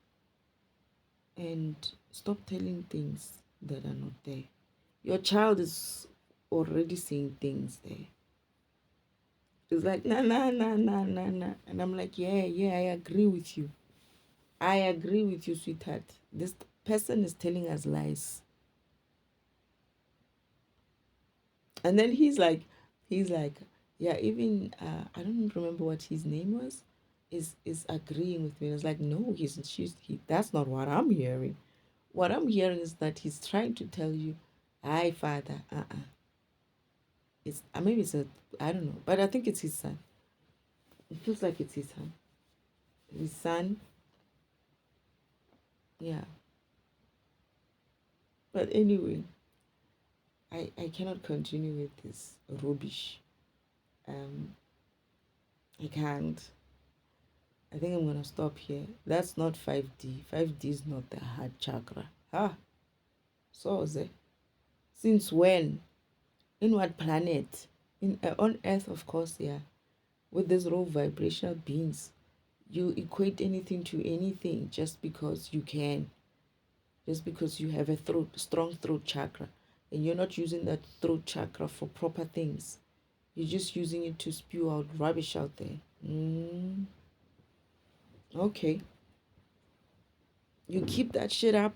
and stop telling things that are not there. Your child is already seeing things there. It's like, nah, nah, nah, nah, nah, nah. And I'm like, yeah, yeah, I agree with you. I agree with you, sweetheart. This person is telling us lies. And then he's like, yeah, even I don't remember what his name was, is agreeing with me. It's like, no, that's not what I'm hearing. What I'm hearing is that he's trying to tell you, hi, father, it's maybe it's a, I don't know, but I think it's his son. It feels like it's his son. His son, yeah. But anyway, I cannot continue with this rubbish. Um, I can't. I think I'm gonna stop here. That's not 5D. 5D is not the heart chakra. Ah, so is it? Since when? In what planet? In on Earth, of course, yeah. With these low vibrational beings, you equate anything to anything just because you can, just because you have a strong throat chakra, and you're not using that throat chakra for proper things. You're just using it to spew out rubbish out there. Okay, you keep that shit up.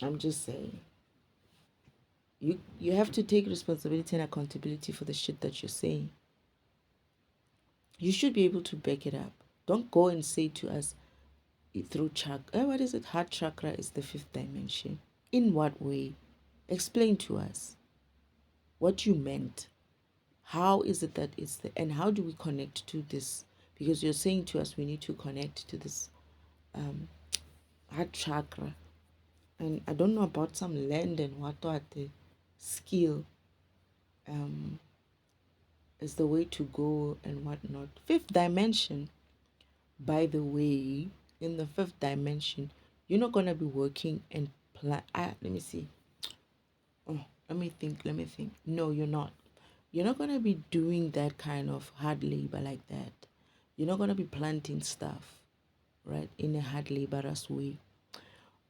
I'm just saying. You have to take responsibility and accountability for the shit that you're saying. You should be able to back it up. Don't go and say to us through chakra. What is it? Heart chakra is the fifth dimension. In what way? Explain to us what you meant. How is it that it's the, and how do we connect to this? Because you're saying to us we need to connect to this heart chakra. And I don't know about some land and what the skill is the way to go and whatnot. Fifth dimension, by the way, in the fifth dimension, you're not gonna be working and plan. Let me see. Oh, let me think. No, you're not. You're not gonna be doing that kind of hard labor like that. You're not gonna be planting stuff, right, in a hard laborous way,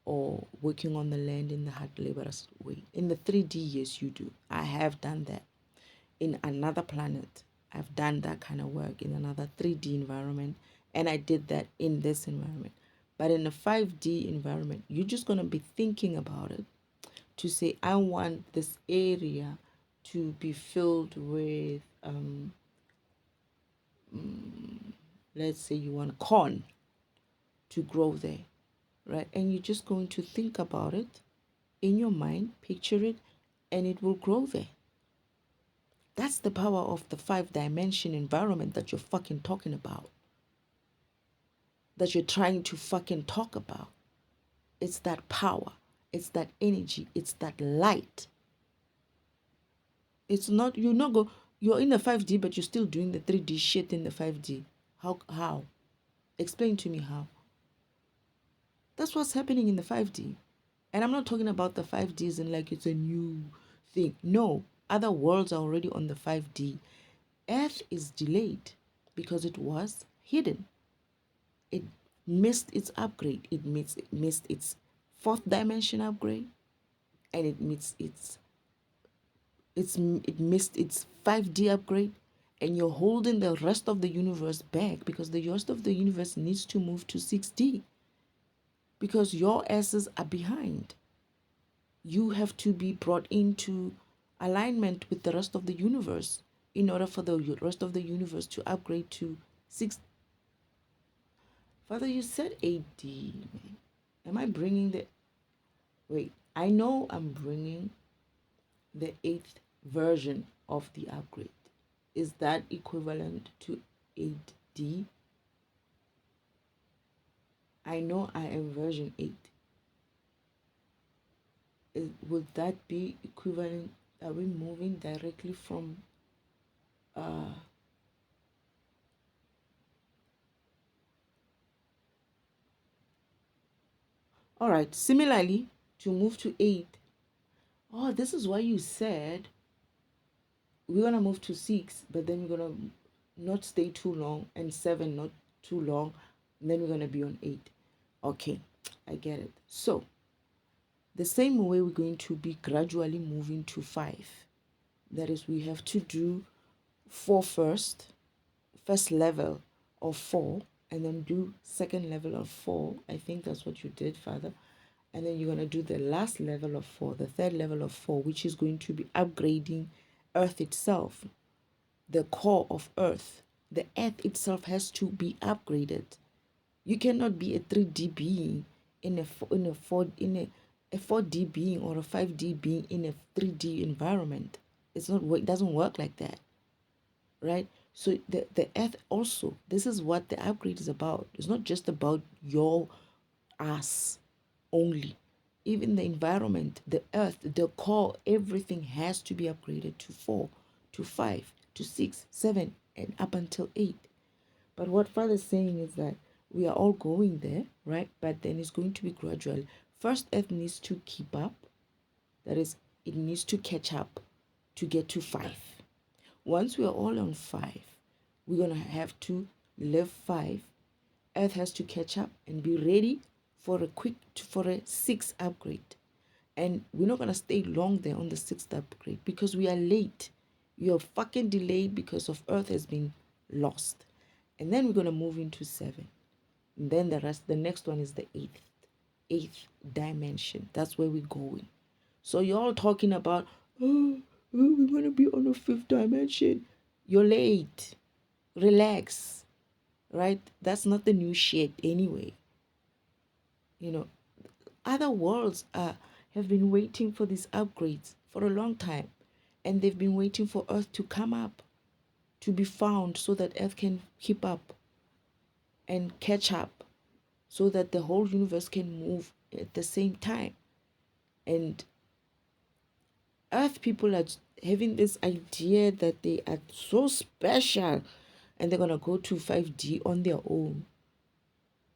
or working on the land in the hard laborous way. In the 3D, yes, you do. I have done that. In another planet, I've done that kind of work in another 3D environment, and I did that in this environment. But in a 5D environment, you're just going to be thinking about it to say, I want this area to be filled with, let's say you want corn to grow there, right? And you're just going to think about it in your mind, picture it, and it will grow there. That's the power of the 5-dimension environment that you're fucking talking about. That you're trying to fucking talk about. It's that power. It's that energy. It's that light. It's not, you're in the 5D, but you're still doing the 3D shit in the 5D. How? Explain to me how. That's what's happening in the 5D. And I'm not talking about the 5Ds and like it's a new thing. No, other worlds are already on the 5D. Earth is delayed because it was hidden. It missed its upgrade. It missed its 4th-dimension upgrade, and it missed its 5D upgrade, and you're holding the rest of the universe back because the rest of the universe needs to move to 6D because your asses are behind. You have to be brought into alignment with the rest of the universe in order for the rest of the universe to upgrade to 6. Father, you said 8D. Am I bringing the... Wait, I know I'm bringing the 8th version of the upgrade. Is that equivalent to 8D? I know I am version 8. Would that be equivalent? Are we moving directly from all right, similarly, to move to 8. Oh, this is why you said we're gonna move to 6, but then we're gonna not stay too long, and 7 not too long, and then we're gonna be on 8. Okay, I get it. So the same way we're going to be gradually moving to 5. That is, we have to do 4 first level of 4, and then do second level of 4. I think that's what you did, Father. And then you're going to do the last level of 4, the third level of 4, which is going to be upgrading Earth itself, the core of Earth. The Earth itself has to be upgraded. You cannot be a 3D being in a 4D being or a 5D being in a 3D environment. It doesn't work like that, right? So the Earth also, this is what the upgrade is about. It's not just about your ass only. Even the environment, the Earth, the core, everything has to be upgraded to 4, to 5, to 6, 7, and up until 8. But what Father is saying is that we are all going there, right? But then it's going to be gradual. First, Earth needs to keep up. That is, it needs to catch up to get to 5. Once we are all on 5, we're going to have to live 5. Earth has to catch up and be ready for a 6 upgrade. And we're not going to stay long there on the 6th upgrade because we are late. We are fucking delayed because of Earth has been lost. And then we're going to move into 7. And then the next one is the 8th dimension. That's where we're going. So you're all talking about, we're going to be on the 5th dimension. You're late. Relax. Right? That's not the new shit anyway. You know, other worlds have been waiting for these upgrades for a long time. And they've been waiting for Earth to come up, to be found so that Earth can keep up and catch up so that the whole universe can move at the same time. And Earth people are having this idea that they are so special and they're going to go to 5D on their own.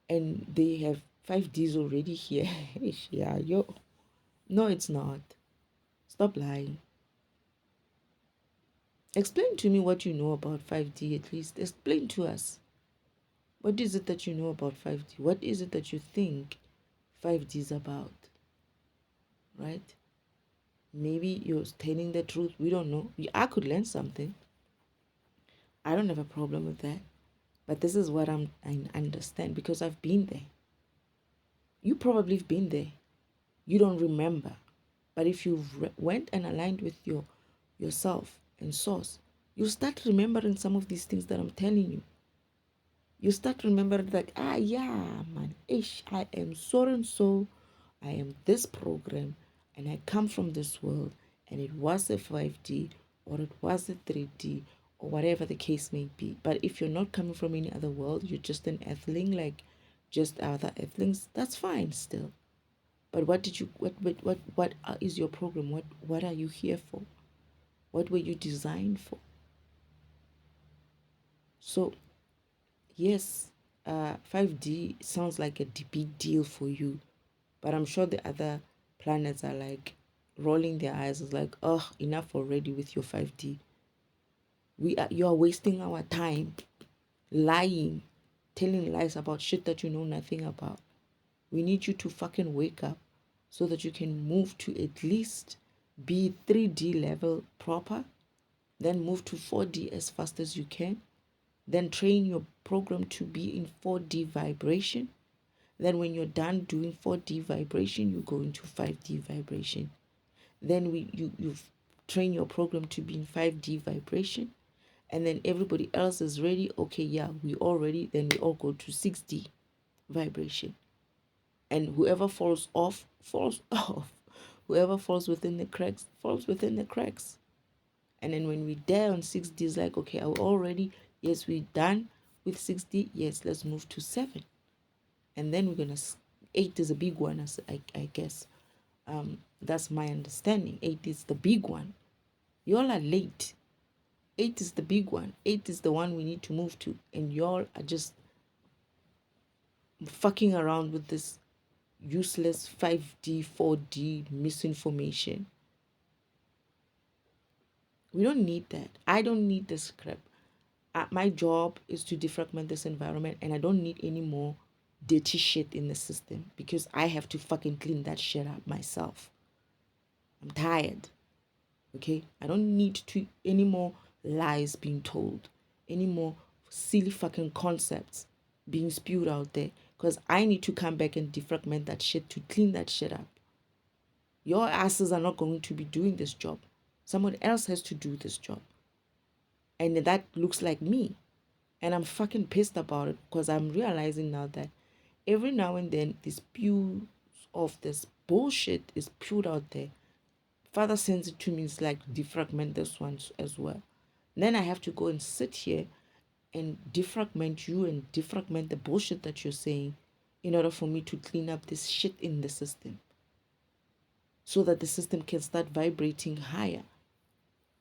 And they have 5Ds already here. Yeah, yo. No, it's not. Stop lying. Explain to me what you know about 5D at least. Explain to us. What is it that you know about 5D? What is it that you think 5D is about? Right? Maybe you're telling the truth. We don't know. I could learn something. I don't have a problem with that. But this is what I understand because I've been there. You probably have been there. You don't remember. But if you went and aligned with yourself and source, you start remembering some of these things that I'm telling you. You start remembering like, yeah, man, I am so and so. I am this program and I come from this world and it was a 5D or it was a 3D or whatever the case may be. But if you're not coming from any other world, you're just an earthling like just other earthlings, that's fine still. But what did you what is your program? What are you here for? What were you designed for? So yes, 5D sounds like a big deal for you, but I'm sure the other planets are like rolling their eyes. It's like, oh, enough already with your 5D. You are wasting our time, lying, telling lies about shit that you know nothing about. We need you to fucking wake up so that you can move to at least be 3D level proper, then move to 4D as fast as you can, then train your program to be in 4D vibration. Then when you're done doing 4D vibration, you go into 5D vibration. Then you train your program to be in 5D vibration. And then everybody else is ready. Okay, yeah, we all ready. Then we all go to 6D vibration. And whoever falls off, falls off. Whoever falls within the cracks, falls within the cracks. And then when we dare on 6D, it's like, okay, are we all ready? Yes, we're done with 6D. Yes, let's move to 7. And then we're going to, 8 is a big one, as I guess. That's my understanding. 8 is the big one. Y'all are late. 8 is the big one. 8 is the one we need to move to. And y'all are just fucking around with this useless 5D, 4D misinformation. We don't need that. I don't need this crap. My job is to defragment this environment, and I don't need any more dirty shit in the system because I have to fucking clean that shit up myself. I'm tired. Okay? I don't need to any more lies being told, any more silly fucking concepts being spewed out there because I need to come back and defragment that shit to clean that shit up. Your asses are not going to be doing this job. Someone else has to do this job. And that looks like me. And I'm fucking pissed about it because I'm realizing now that every now and then this spew of this bullshit is spewed out there. Father sends it to me, it's like defragment this one as well. Then I have to go and sit here and defragment you and defragment the bullshit that you're saying in order for me to clean up this shit in the system so that the system can start vibrating higher.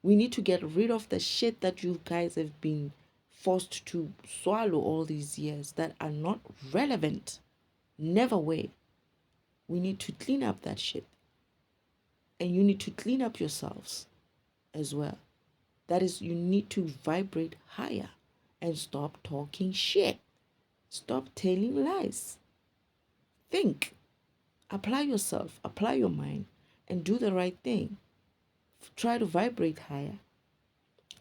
We need to get rid of the shit that you guys have been forced to swallow all these years that are not relevant. Never way. We need to clean up that shit. And you need to clean up yourselves as well. That is, you need to vibrate higher and stop talking shit. Stop telling lies. Think. Apply yourself, apply your mind, and do the right thing. Try to vibrate higher.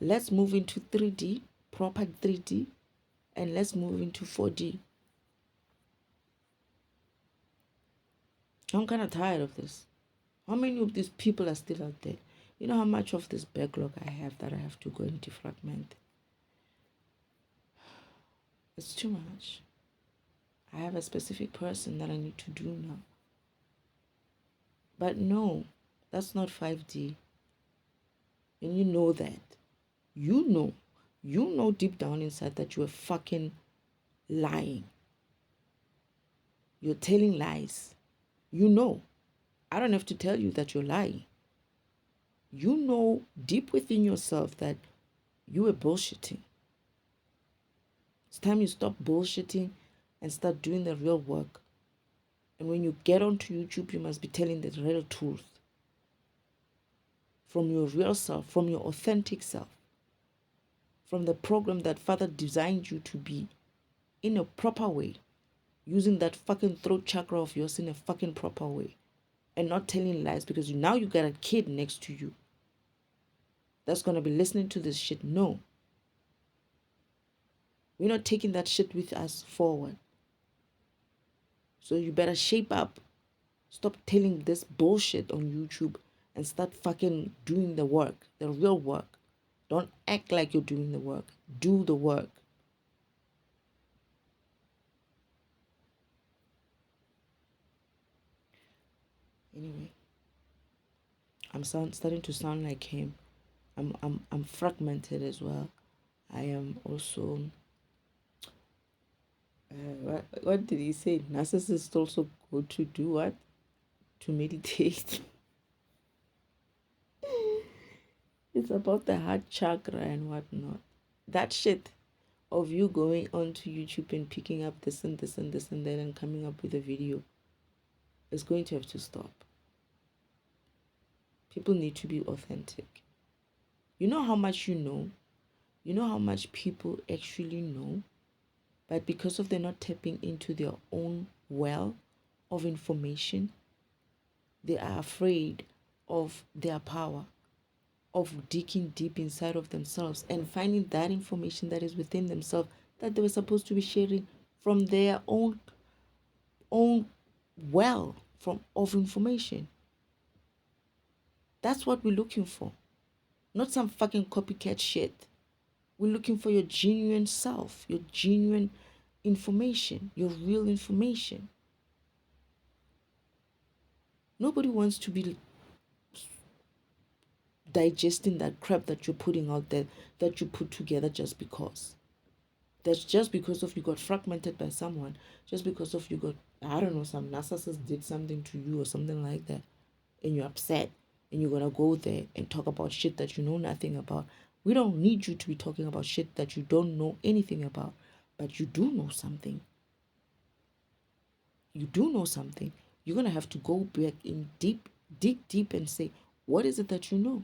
Let's move into 3D, proper 3D, and let's move into 4D. I'm kind of tired of this. How many of these people are still out there? You know how much of this backlog I have that I have to go and defragment? It's too much. I have a specific person that I need to do now. But no, that's not 5D. And you know that. You know deep down inside that you are fucking lying. You're telling lies. You know. I don't have to tell you that you're lying. You know deep within yourself that you are bullshitting. It's time you stop bullshitting and start doing the real work. And when you get onto YouTube, you must be telling the real truth. From your real self, from your authentic self. From the program that Father designed you to be in a proper way. Using that fucking throat chakra of yours in a fucking proper way. And not telling lies because now you got a kid next to you that's going to be listening to this shit. No. We're not taking that shit with us forward. So you better shape up. Stop telling this bullshit on YouTube and start fucking doing the work, the real work. Don't act like you're doing the work. Do the work. Anyway, starting to sound like him. I'm fragmented as well. I am also what did he say? Narcissists also go to do what? To meditate. It's about the heart chakra and whatnot. That shit of you going onto YouTube and picking up this and this and this and that and coming up with a video is going to have to stop. People need to be authentic. You know how much you know? You know how much people actually know? But because of they're not tapping into their own well of information, they are afraid of their power, of digging deep inside of themselves and finding that information that is within themselves that they were supposed to be sharing from their own well of information. That's what we're looking for. Not some fucking copycat shit. We're looking for your genuine self, your genuine information, your real information. Nobody wants to be digesting that crap that you're putting out there, that you put together just because. That's just because of you got fragmented by someone, just because of you got, I don't know, some narcissist did something to you or something like that, and you're upset, and you're gonna go there and talk about shit that you know nothing about. We don't need you to be talking about shit that you don't know anything about, but you do know something. You do know something. You're gonna have to go back in deep, dig deep and say, what is it that you know?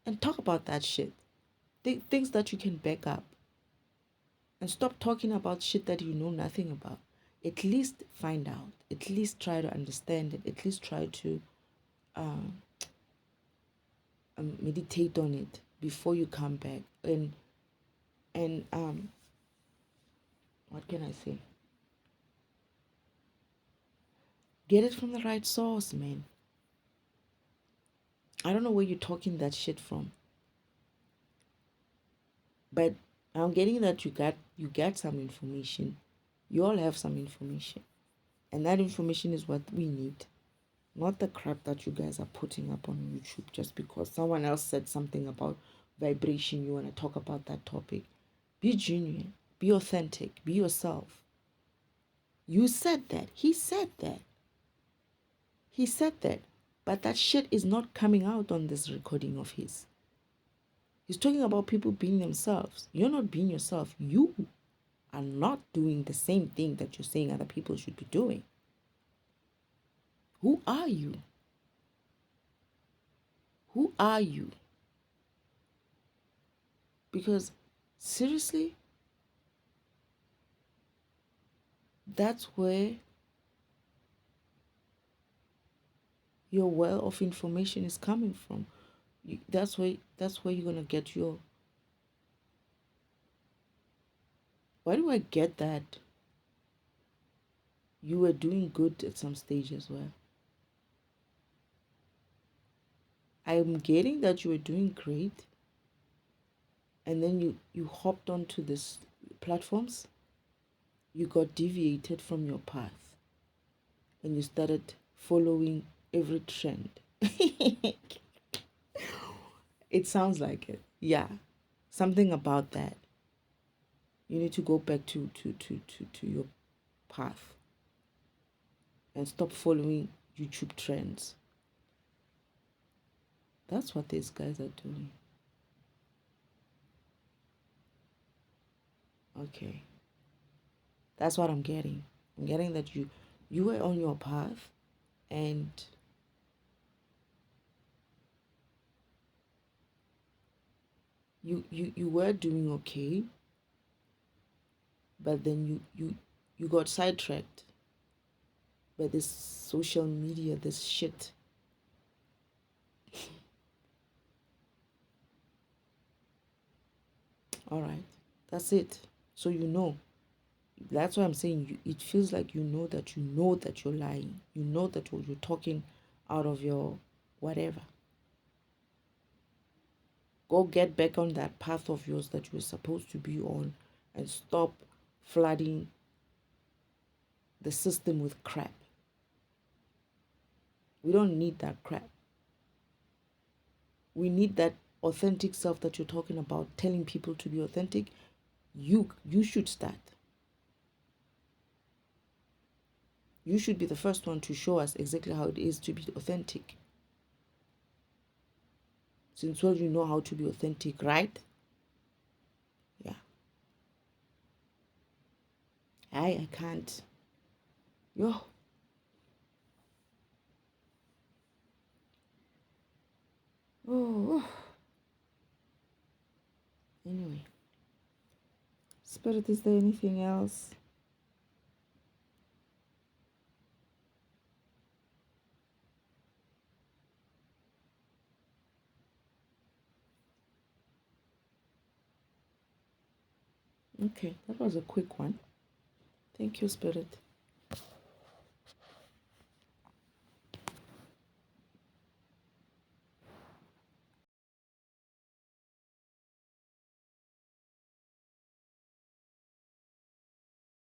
And talk about that shit. Things that you can back up. And stop talking about shit that you know nothing about. At least find out. At least try to understand it. At least try to meditate on it before you come back. And what can I say? Get it from the right source, man. I don't know where you're talking that shit from, but I'm getting that you got some information. You all have some information, and that information is what we need. Not the crap that you guys are putting up on YouTube just because someone else said something about vibration. You want to talk about that topic. Be genuine, be authentic, be yourself. You said that. He said that. He said that. But that shit is not coming out on this recording of his. He's talking about people being themselves. You're not being yourself. You are not doing the same thing that you're saying other people should be doing. Who are you? Who are you? Because seriously, that's where your well of information is coming from. That's where you're gonna get your. Why do I get that? You were doing good at some stage as well. I'm getting that you were doing great, and then you hopped onto this platforms. You got deviated from your path, and you started following every trend. It sounds like it. Yeah, something about that. You need to go back to your path and stop following YouTube trends. That's what these guys are doing. Okay. That's what I'm getting. I'm getting that you were on your path and you were doing okay, but then you got sidetracked by this social media, this shit. All right. That's it. So you know That's why I'm saying it feels like you know that you're lying. You know that you're talking out of your whatever. Go get back on that path of yours that you were supposed to be on and stop flooding the system with crap. We don't need that crap. We need that authentic self that you're talking about, telling people to be authentic. You should start. You should be the first one to show us exactly how it is to be authentic. Since well, you know how to be authentic, right? Yeah. I can't. Yo. Oh. Anyway. Spirit, is there anything else? Okay, that was a quick one. Thank you, Spirit.